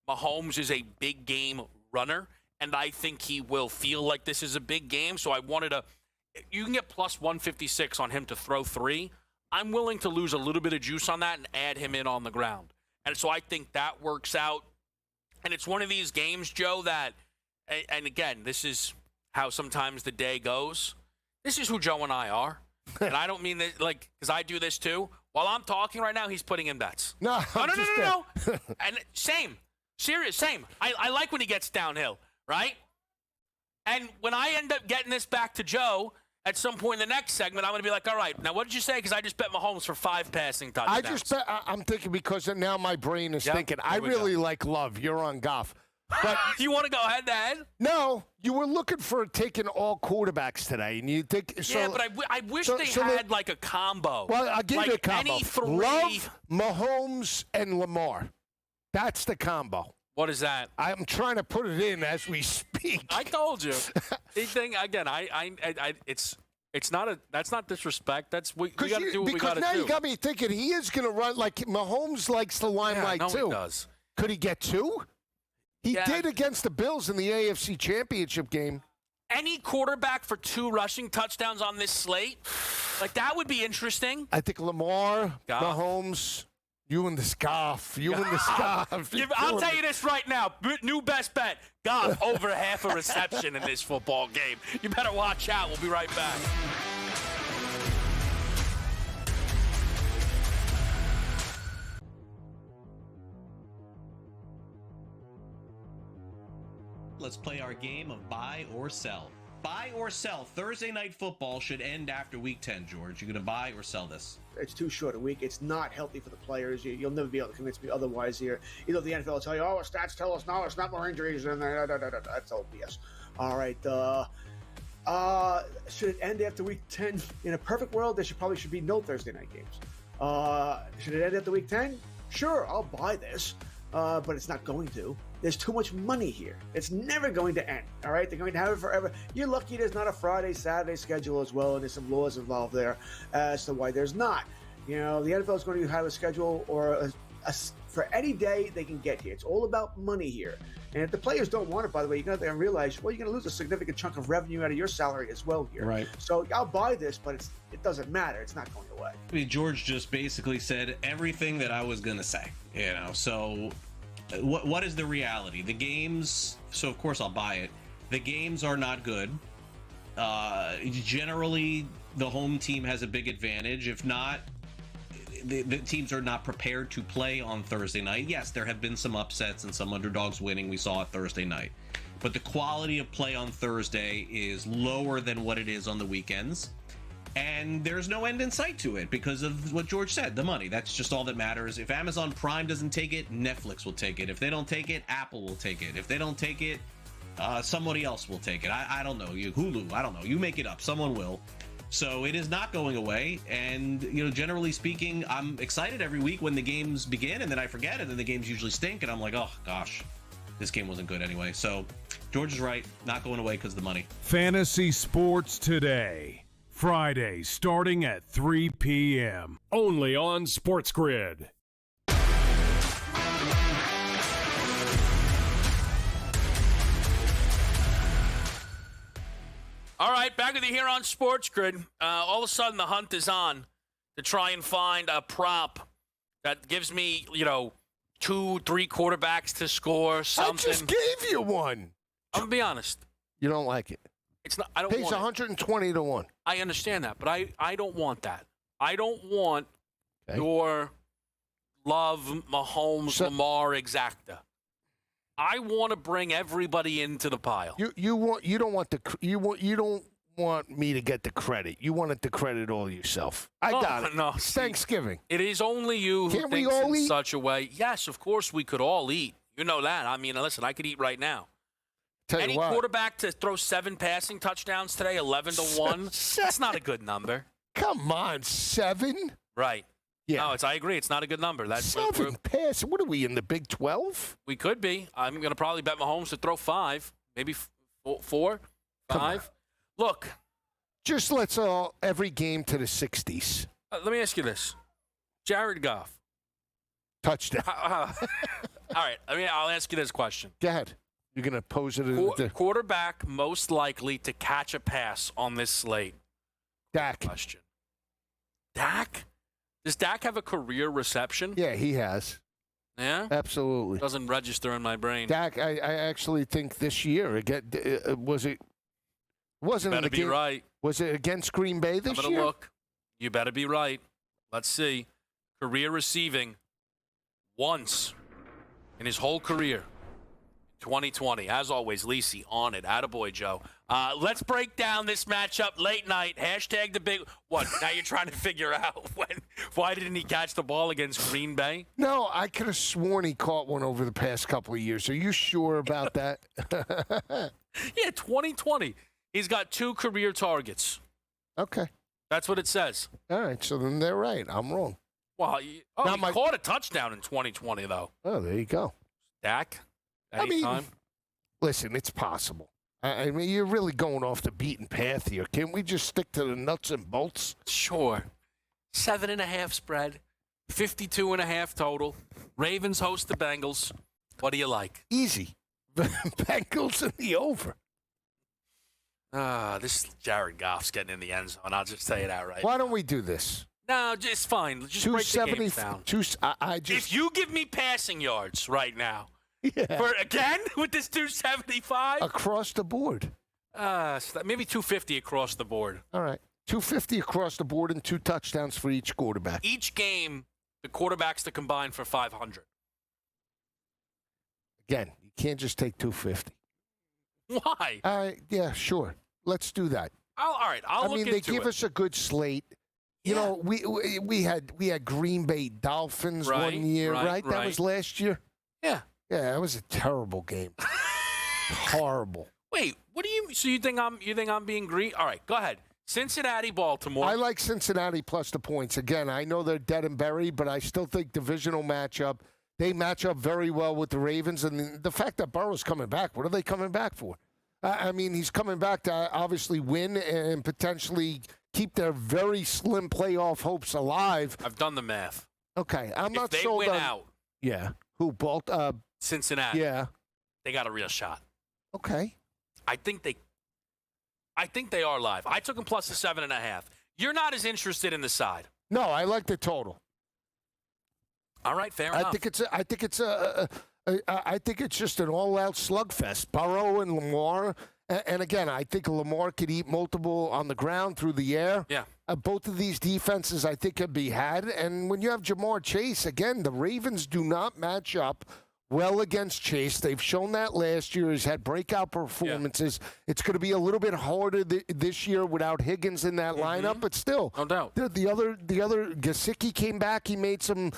Mahomes is a big game runner, and I think he will feel like this is a big game. So I wanted to. You can get plus 156 on him to throw 3. I'm willing to lose a little bit of juice on that and add him in on the ground. And so I think that works out. And it's one of these games, Joe, that, and again, this is how sometimes the day goes. This is who Joe and I are. And I don't mean that, because I do this too. While I'm talking right now, he's putting in bets. No. And same. Serious, same. I like when he gets downhill, right? And when I end up getting this back to Joe, at some point in the next segment, I'm going to be like, all right, now what did you say? Because I just bet Mahomes for 5 passing touchdowns. I'm thinking because now my brain is thinking, I really like Love. You're on Goff. But you want to go head to head? No, you were looking for taking all quarterbacks today, and you think so. Yeah, but I wish they had like a combo. Well, I'll give you a combo. Any 3. Love, Mahomes, and Lamar. That's the combo. What is that? I'm trying to put it in as we speak. I told you. Again, it's not that's not disrespect. That's we got to do what we got to do. Because now you got me thinking he is going to run like Mahomes likes the limelight too. He does. Could he get 2? He did against the Bills in the AFC Championship game. Any quarterback for 2 rushing touchdowns on this slate, that would be interesting. I think Lamar, Mahomes. You and the scarf. You and the scarf. I'll tell you this right now. New best bet. Goff over half a reception in this football game. You better watch out. We'll be right back. Let's play our game of buy or sell. Buy or sell. Thursday night football should end after week 10, George. You going to buy or sell this? It's too short a week. It's not healthy for the players. You'll never be able to convince me otherwise here. The NFL will tell you, oh, stats tell us no, it's not more injuries. And that's all BS. All right. Should it end after week 10? In a perfect world, there should be no Thursday night games. Should it end after week 10? Sure, I'll buy this. But it's not going to. There's too much money here. It's never going to end, all right? They're going to have it forever. You're lucky there's not a Friday, Saturday schedule as well, and there's some laws involved there as to why there's not. The NFL is going to have a schedule or for any day they can get here. It's all about money here. And if the players don't want it, by the way, you're going to realize, well, you're going to lose a significant chunk of revenue out of your salary as well here. Right. So I'll buy this, but it doesn't matter. It's not going away. I mean, George just basically said everything that I was going to say, so what is the reality? The games, so of course I'll buy it. The games are not good. Generally, the home team has a big advantage. If not, the teams are not prepared to play on Thursday night. Yes, there have been some upsets and some underdogs winning. We saw it Thursday night. But the quality of play on Thursday is lower than what it is on the weekends. And there's no end in sight to it because of what George said, the money. That's just all that matters. If Amazon Prime doesn't take it, Netflix will take it. If they don't take it, Apple will take it. If they don't take it, somebody else will take it. I don't know. Hulu, I don't know. You make it up. Someone will. So it is not going away. And, generally speaking, I'm excited every week when the games begin, and then I forget, and then the games usually stink, and I'm like, oh, gosh, this game wasn't good anyway. So George is right. Not going away because of the money. Fantasy Sports Today. Friday, starting at 3 p.m. Only on SportsGrid. All right, back with you here on SportsGrid. All of a sudden, the hunt is on to try and find a prop that gives me, 2-3 quarterbacks to score something. I just gave you one. I'm going to be honest. You don't like it. It's not. I don't Pays want 120 to 1. I understand that, but I don't want that. I don't want your Love, Mahomes, Lamar exacta. I want to bring everybody into the pile. You don't want me to get the credit. You wanted the credit all yourself. I got it. No, it's Thanksgiving. It is only you who Can't we thinks all in eat? such a way. Yes, of course we could all eat. You know that. I mean, listen, I could eat right now. Any quarterback to throw 7 passing touchdowns today, 11 to 1. That's not a good number. Come on, 7? Right. Yeah. No, I agree. It's not a good number. That's 7 passing. What are we in the Big 12? We could be. I'm going to probably bet Mahomes to throw 5, maybe 4, 5. Look, just let's every game to the 60s. Let me ask you this: Jared Goff, touchdown. All right. I'll ask you this question. Go ahead. You're going to pose it. Quarterback most likely to catch a pass on this slate. Dak. Question. Dak? Does Dak have a career reception? Yeah, he has. Yeah? Absolutely. Doesn't register in my brain. Dak, I actually think this year, again, wasn't better be right. Was it against Green Bay this year? I'm going to look. You better be right. Let's see. Career receiving once in his whole career. 2020. As always, Lisi on it. Attaboy, Joe. Let's break down this matchup late night. Hashtag the big... What? Now you're trying to figure out why didn't he catch the ball against Green Bay? No, I could have sworn he caught one over the past couple of years. Are you sure about that? Yeah, 2020. He's got 2 career targets. Okay. That's what it says. All right, so then they're right. I'm wrong. Well, he caught a touchdown in 2020, though. Oh, there you go. Dak? Anytime. Listen, it's possible. I mean, you're really going off the beaten path here. Can't we just stick to the nuts and bolts? Sure. 7.5 spread, 52.5 total. Ravens host the Bengals. What do you like? Easy. Bengals in the over. This Jared Goff's getting in the end zone. I'll just tell you that right Why don't we do this? No, just fine. Just break the games down. If you give me passing yards right now, for again with this 275 across the board, maybe 250 across the board. All right, 250 across the board and 2 touchdowns for each quarterback. Each game, the quarterbacks to combine for 500. Again, you can't just take 250. Why? Yeah, sure. Let's do that. All right, I'll look into it. They give us a good slate. You know, we had Green Bay Dolphins one year, right? That was last year. Yeah. Yeah, that was a terrible game. Horrible. Wait, what do you? So you think I'm being greedy? All right, go ahead. Cincinnati, Baltimore. I like Cincinnati plus the points. Again, I know they're dead and buried, but I still think divisional matchup. They match up very well with the Ravens, and the fact that Burrow's coming back. What are they coming back for? I mean, he's coming back to obviously win and potentially keep their very slim playoff hopes alive. I've done the math. Okay, I'm not sold on. If they win out. Yeah. Who? Cincinnati. Yeah. They got a real shot. Okay. I think they are live. I took them plus the 7.5. You're not as interested in the side. No, I like the total. All right, fair enough. I think it's just an all-out slugfest. Burrow and Lamar, and again, I think Lamar could eat multiple on the ground through the air. Yeah. Both of these defenses, I think, could be had. And when you have Jamar Chase, again, the Ravens do not match up well against Chase. They've shown that last year. He's had breakout performances. Yeah. It's going to be a little bit harder this year without Higgins in that lineup, but still. No doubt. The other Gesicki came back. He made some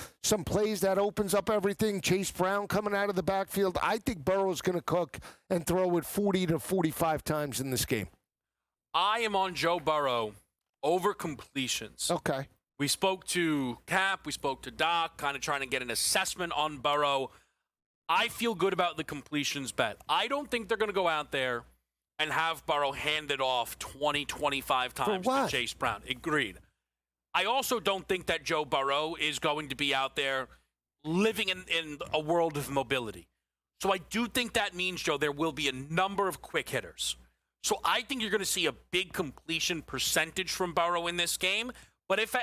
plays that opens up everything. Chase Brown coming out of the backfield. I think Burrow's going to cook and throw it 40 to 45 times in this game. I am on Joe Burrow over completions. Okay. We spoke to Cap. We spoke to Doc, kind of trying to get an assessment on Burrow. I feel good about the completions bet. I don't think they're going to go out there and have Burrow hand it off 20, 25 times to Chase Brown. Agreed. I also don't think that Joe Burrow is going to be out there living in a world of mobility. So I do think that means, Joe, there will be a number of quick hitters. So I think you're going to see a big completion percentage from Burrow in this game. But if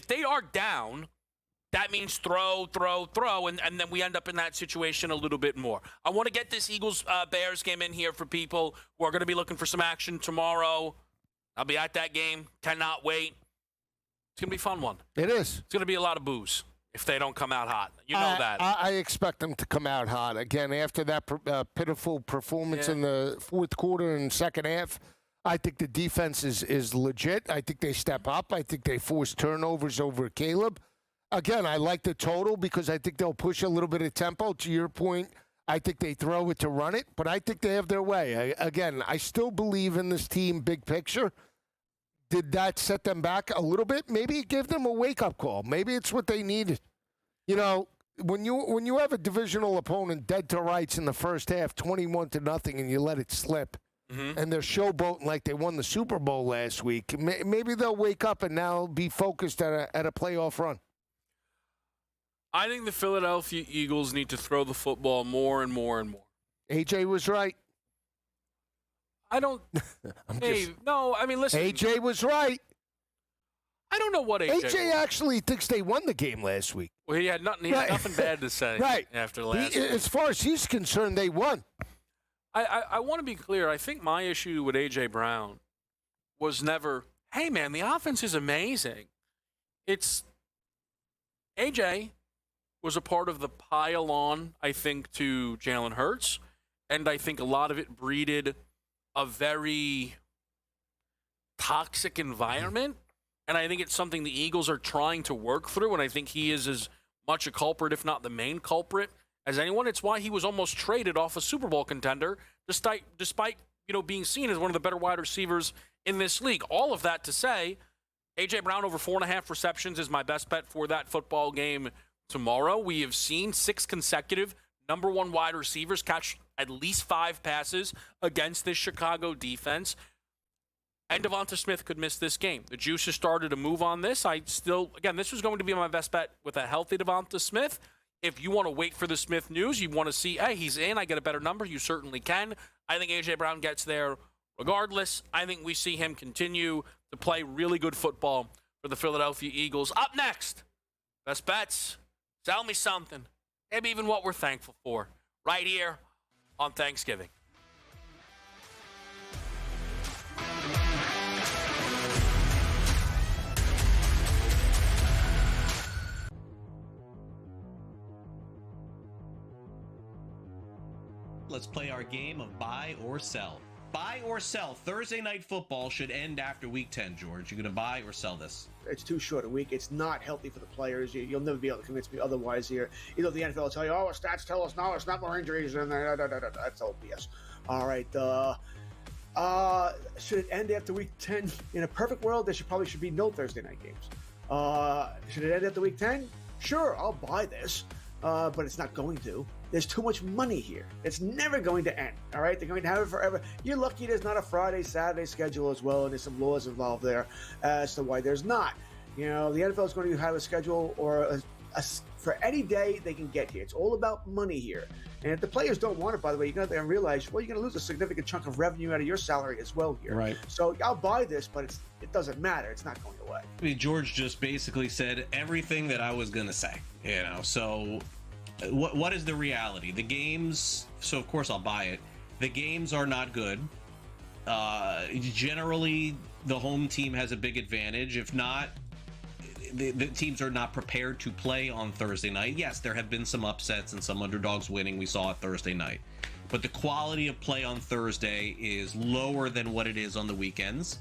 they are down, that means throw, and then we end up in that situation a little bit more. I want to get this Eagles-Bears game in here for people who are going to be looking for some action tomorrow. I'll be at that game. Cannot wait. It's going to be a fun one. It is. It's going to be a lot of booze if they don't come out hot. You know that. I expect them to come out hot. Again, after that pitiful performance in the fourth quarter and second half, I think the defense is legit. I think they step up. I think they force turnovers over Caleb. Again, I like the total because I think they'll push a little bit of tempo. To your point, I think they throw it to run it, but I think they have their way. I still believe in this team big picture. Did that set them back a little bit? Maybe give them a wake-up call. Maybe it's what they needed. You know, when you have a divisional opponent dead to rights in the first half, 21-0, and you let it slip, and they're showboating like they won the Super Bowl last week, maybe they'll wake up and now be focused at a playoff run. I think the Philadelphia Eagles need to throw the football more and more and more. AJ was right. I don't. No, I mean, listen. AJ was right. I don't know what AJ actually thinks they won the game last week. Well, he had nothing bad to say after last week. As far as he's concerned, they won. I want to be clear. I think my issue with A.J. Brown was never, hey, man, the offense is amazing. It's A.J. was a part of the pile-on, I think, to Jalen Hurts, and I think a lot of it breeded a very toxic environment, and I think it's something the Eagles are trying to work through, and I think he is as much a culprit, if not the main culprit, as anyone. It's why he was almost traded off a Super Bowl contender, despite being seen as one of the better wide receivers in this league. All of that to say, A.J. Brown over 4.5 receptions is my best bet for that football game tomorrow. We have seen 6 consecutive number 1 wide receivers catch at least 5 passes against this Chicago defense. And Devonta Smith could miss this game. The juice has started to move on this. This was going to be my best bet with a healthy Devonta Smith. If you want to wait for the Smith news, you want to see, hey, he's in, I get a better number, you certainly can. I think A.J. Brown gets there regardless. I think we see him continue to play really good football for the Philadelphia Eagles. Up next, best bets. Tell me something. Maybe even what we're thankful for right here on Thanksgiving. Let's play our game of buy or sell. Buy or sell. Thursday night football should end after week 10, George. You going to buy or sell this? It's too short a week. It's not healthy for the players. You'll never be able to convince me otherwise here. The NFL will tell you, oh, stats tell us no, it's not more injuries. And that's all BS. All right. Should it end after week 10? In a perfect world, there probably should be no Thursday night games. Should it end after week 10? Sure, I'll buy this. But it's not going to. There's too much money here. It's never going to end, all right? They're going to have it forever. You're lucky there's not a Friday, Saturday schedule as well, and there's some laws involved there as to why there's not. The NFL is going to have a schedule or for any day they can get here. It's all about money here. And if the players don't want it, by the way, you got to realize, well, you're going to lose a significant chunk of revenue out of your salary as well here. Right. So I'll buy this, but it doesn't matter. It's not going away. I mean, George just basically said everything that I was going to say, so what is the reality? The games, so of course I'll buy it. The games are not good. Generally, the home team has a big advantage. If not, the teams are not prepared to play on Thursday night. Yes, there have been some upsets and some underdogs winning. We saw it Thursday night. But the quality of play on Thursday is lower than what it is on the weekends.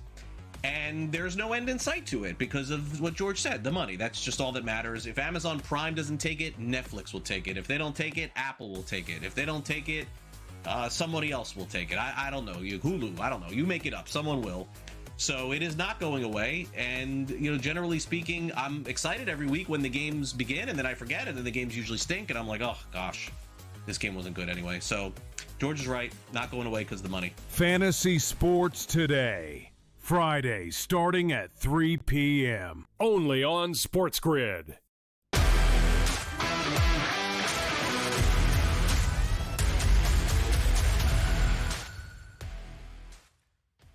And there's no end in sight to it because of what George said, the money. That's just all that matters. If Amazon Prime doesn't take it, Netflix will take it. If they don't take it, Apple will take it. If they don't take it, somebody else will take it. I don't know. Hulu, I don't know. You make it up. Someone will. So it is not going away. And, generally speaking, I'm excited every week when the games begin, and then I forget, and then the games usually stink, and I'm like, oh, gosh, this game wasn't good anyway. So George is right. Not going away because of the money. Fantasy Sports Today. Friday, starting at 3 p.m. Only on SportsGrid.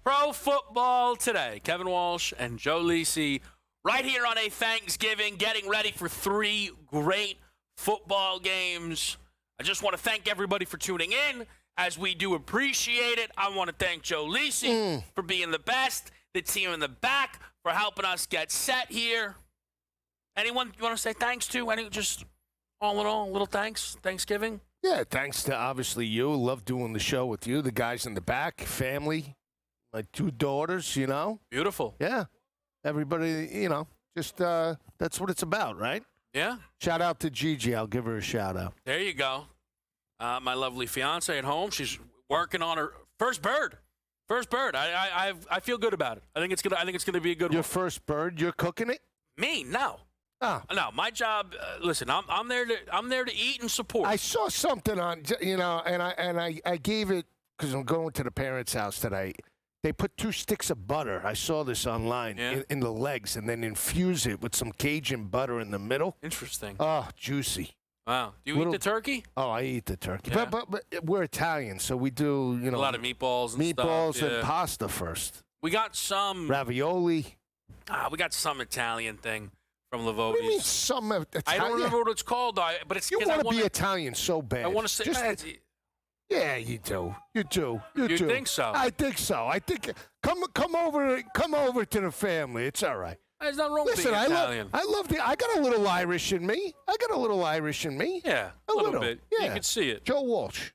Pro Football Today. Kevin Walsh and Joe Lisi right here on a Thanksgiving, getting ready for 3 great football games. I just want to thank everybody for tuning in. As we do appreciate it, I want to thank Joe Lisi for being the best, the team in the back for helping us get set here. Anyone you want to say thanks to? Just all in all, a little thanks? Thanksgiving? Yeah, thanks to obviously you. Love doing the show with you. The guys in the back, family, my 2 daughters, Beautiful. Yeah. Everybody, just that's what it's about, right? Yeah. Shout out to Gigi. I'll give her a shout out. There you go. My lovely fiance at home. She's working on her first bird. First bird. I feel good about it. I think it's gonna be a good one. Your first bird. You're cooking it? Me? No. Oh. No. My job. Listen. I'm there to eat and support. I saw something on and I gave it because I'm going to the parents' house today. They put 2 sticks of butter. I saw this online in the legs, and then infuse it with some Cajun butter in the middle. Interesting. Oh, juicy. Wow. Do you eat the turkey? Oh, I eat the turkey. Yeah. But we're Italian, so we do, a lot of meatballs and stuff. And pasta first. We got some ravioli. We got some Italian thing from Lavodi's. What do you mean some Italian? I don't remember what it's called, but it's you want to be Italian so bad. I want to say yeah, you do. You do. You think so? I think so. I think come over to the family. It's all right. There's nothing wrong with being Italian. I got a little Irish in me. Yeah, a little bit. Yeah. You can see it. Joe Walsh.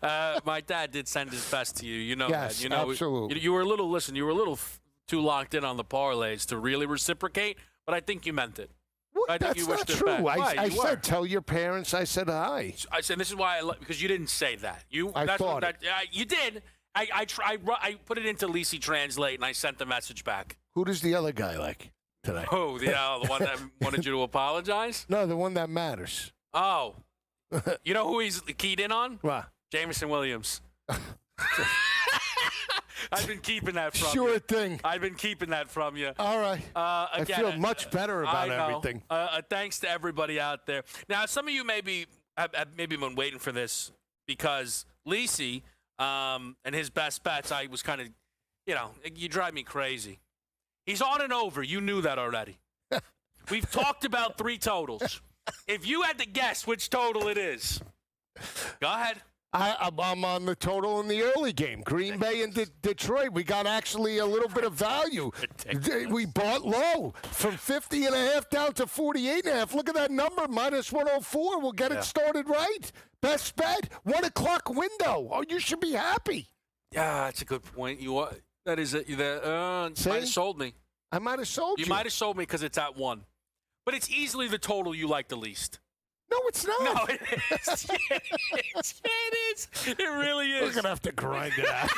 My dad did send his best to you. You know yes, that. Absolutely. You were a little too locked in on the parlays to really reciprocate, but I think you meant it. What? I think That's you wished not it true. back. I said, tell your parents I said hi. I said, this is why because you didn't say that. You did. I put it into Lisi Translate, and I sent the message back. Who does the other guy like today? Oh, the one that wanted you to apologize? No, the one that matters. Oh. You know who he's keyed in on? What? Jameson Williams. I've been keeping that from you. Sure thing. I've been keeping that from you. All right. Again, I feel much better about everything. Thanks to everybody out there. Now, some of you have maybe been waiting for this because Lisi and his best bets, I was kind of you drive me crazy. He's on and over. You knew that already. We've talked about 3 totals. If you had to guess which total it is, go ahead. I'm on the total in the early game. Green Bay and Detroit. We got actually a little bit of value. We bought low from 50.5 down to 48.5. Look at that number, minus 104. We'll get it started right. Best bet, 1 o'clock window. Oh, you should be happy. Yeah, that's a good point. That is it. You might have sold me. I might have sold you. You might have sold me because it's at 1. But it's easily the total you like the least. No, it's not. No, it is. It is. It really is. We're going to have to grind it out.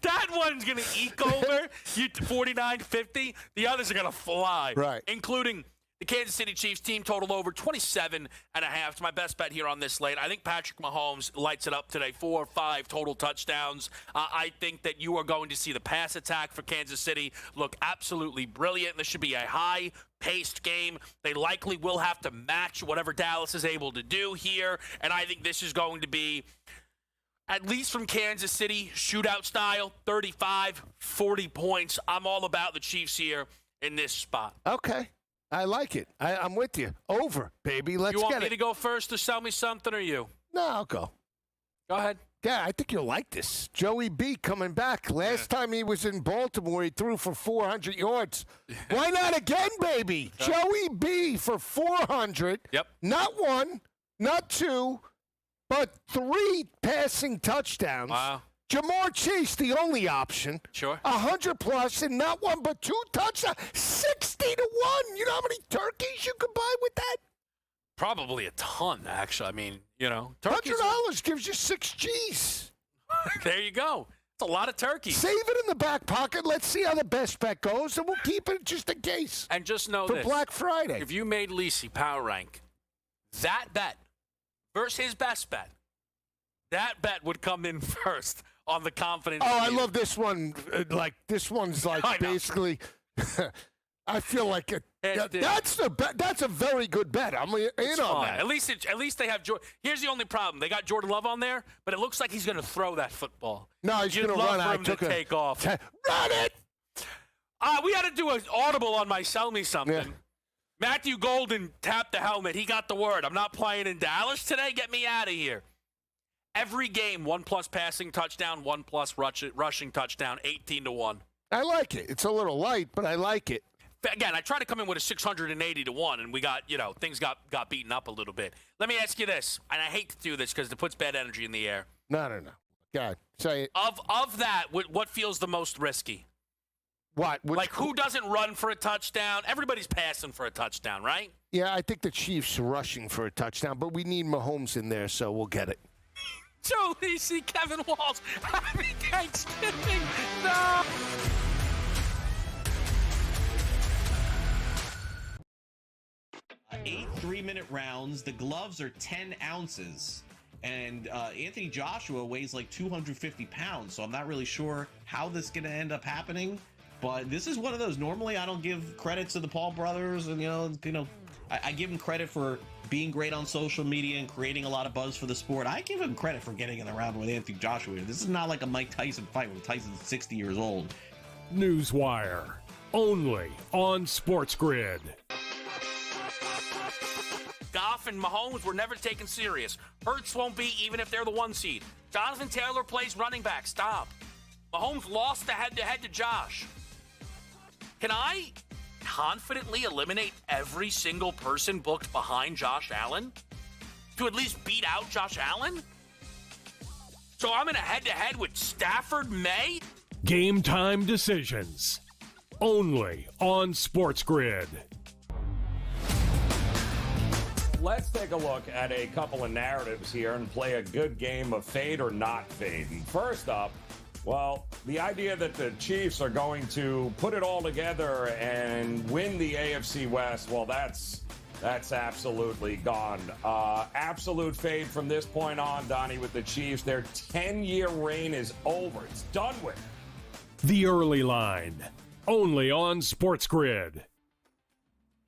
That one's going to eke over you to 49-50. The others are going to fly. Right. Including the Kansas City Chiefs team total over 27.5. It's my best bet here on this slate. I think Patrick Mahomes lights it up today. 4 or 5 total touchdowns. I think that you are going to see the pass attack for Kansas City look absolutely brilliant. This should be a high-paced game. They likely will have to match whatever Dallas is able to do here. And I think this is going to be, at least from Kansas City, shootout style, 35, 40 points. I'm all about the Chiefs here in this spot. Okay. I like it. I'm with you. Over, baby. Let's get it. You want me to go first to sell me something, or you? No, I'll go. Go ahead. Yeah, I think you'll like this. Joey B coming back. Last time he was in Baltimore, he threw for 400 yards. Why not again, baby? Joey B for 400. Yep. Not 1, not 2, but 3 passing touchdowns. Wow. Jamar Chase, the only option. Sure. 100 plus, and not 1 but 2 touchdowns. 60 to 1. You know how many turkeys you could buy with that? Probably a ton, actually. I mean, turkeys. $100 gives you 6 G's. There you go. It's a lot of turkeys. Save it in the back pocket. Let's see how the best bet goes, and we'll keep it just in case. And just know for this. Black Friday. If you made Lisi power rank, that bet versus his best bet, that bet would come in first on the confidence. Oh, I love this one. This one's basically. I feel like that's a very good bet. I'm in on that. At least they have. Here's the only problem: they got Jordan Love on there, but it looks like he's going to throw that football. No, he's going to run. I took to take off. Run it. We had to do an audible on my sell me something. Yeah. Matthew Golden tapped the helmet. He got the word. I'm not playing in Dallas today. Get me out of here. Every game, 1+ passing touchdown, 1+ rushing touchdown, 18 to 1. I like it. It's a little light, but I like it. Again, I tried to come in with a 680 to 1, and we got, things got beaten up a little bit. Let me ask you this, and I hate to do this because it puts bad energy in the air. No. God, say it. Of that, what feels the most risky? What? Who doesn't run for a touchdown? Everybody's passing for a touchdown, right? Yeah, I think the Chiefs are rushing for a touchdown, but we need Mahomes in there, so we'll get it. Joe Lisi, Kevin Walsh, happy Thanksgiving. No. 8 3-minute rounds. The gloves are 10 ounces. And Anthony Joshua weighs like 250 pounds. So I'm not really sure how this is going to end up happening. But this is one of those. Normally, I don't give credit to the Paul brothers. And, I give them credit for being great on social media and creating a lot of buzz for the sport. I give him credit for getting in the round with Anthony Joshua. This is not like a Mike Tyson fight where Tyson's 60 years old. Newswire. Only on SportsGrid. Goff and Mahomes were never taken serious. Hurts won't be, even if they're the 1 seed. Jonathan Taylor plays running back. Stop. Mahomes lost the head-to-head to Josh. Can I confidently eliminate every single person booked behind Josh Allen to at least beat out Josh Allen? So I'm in a head-to-head with Stafford May? Game time decisions. Only on SportsGrid. Let's take a look at a couple of narratives here and play a good game of fade or not fade. And first up, well, the idea that the Chiefs are going to put it all together and win the AFC West, well, that's absolutely gone. Absolute fade from this point on, Donnie, with the Chiefs. Their 10-year reign is over. It's done with. The early line. Only on SportsGrid.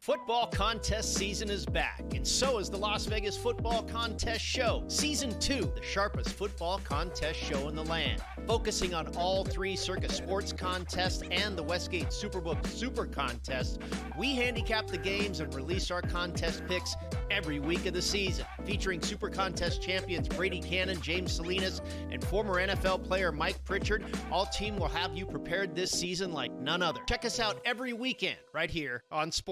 Football contest season is back, and so is the Las Vegas Football Contest Show. Season 2, the sharpest football contest show in the land. Focusing on all 3 Circa Sports contests and the Westgate Superbook Super Contest, we handicap the games and release our contest picks every week of the season. Featuring Super Contest champions Brady Cannon, James Salinas, and former NFL player Mike Pritchard, all team will have you prepared this season like none other. Check us out every weekend right here on Sports.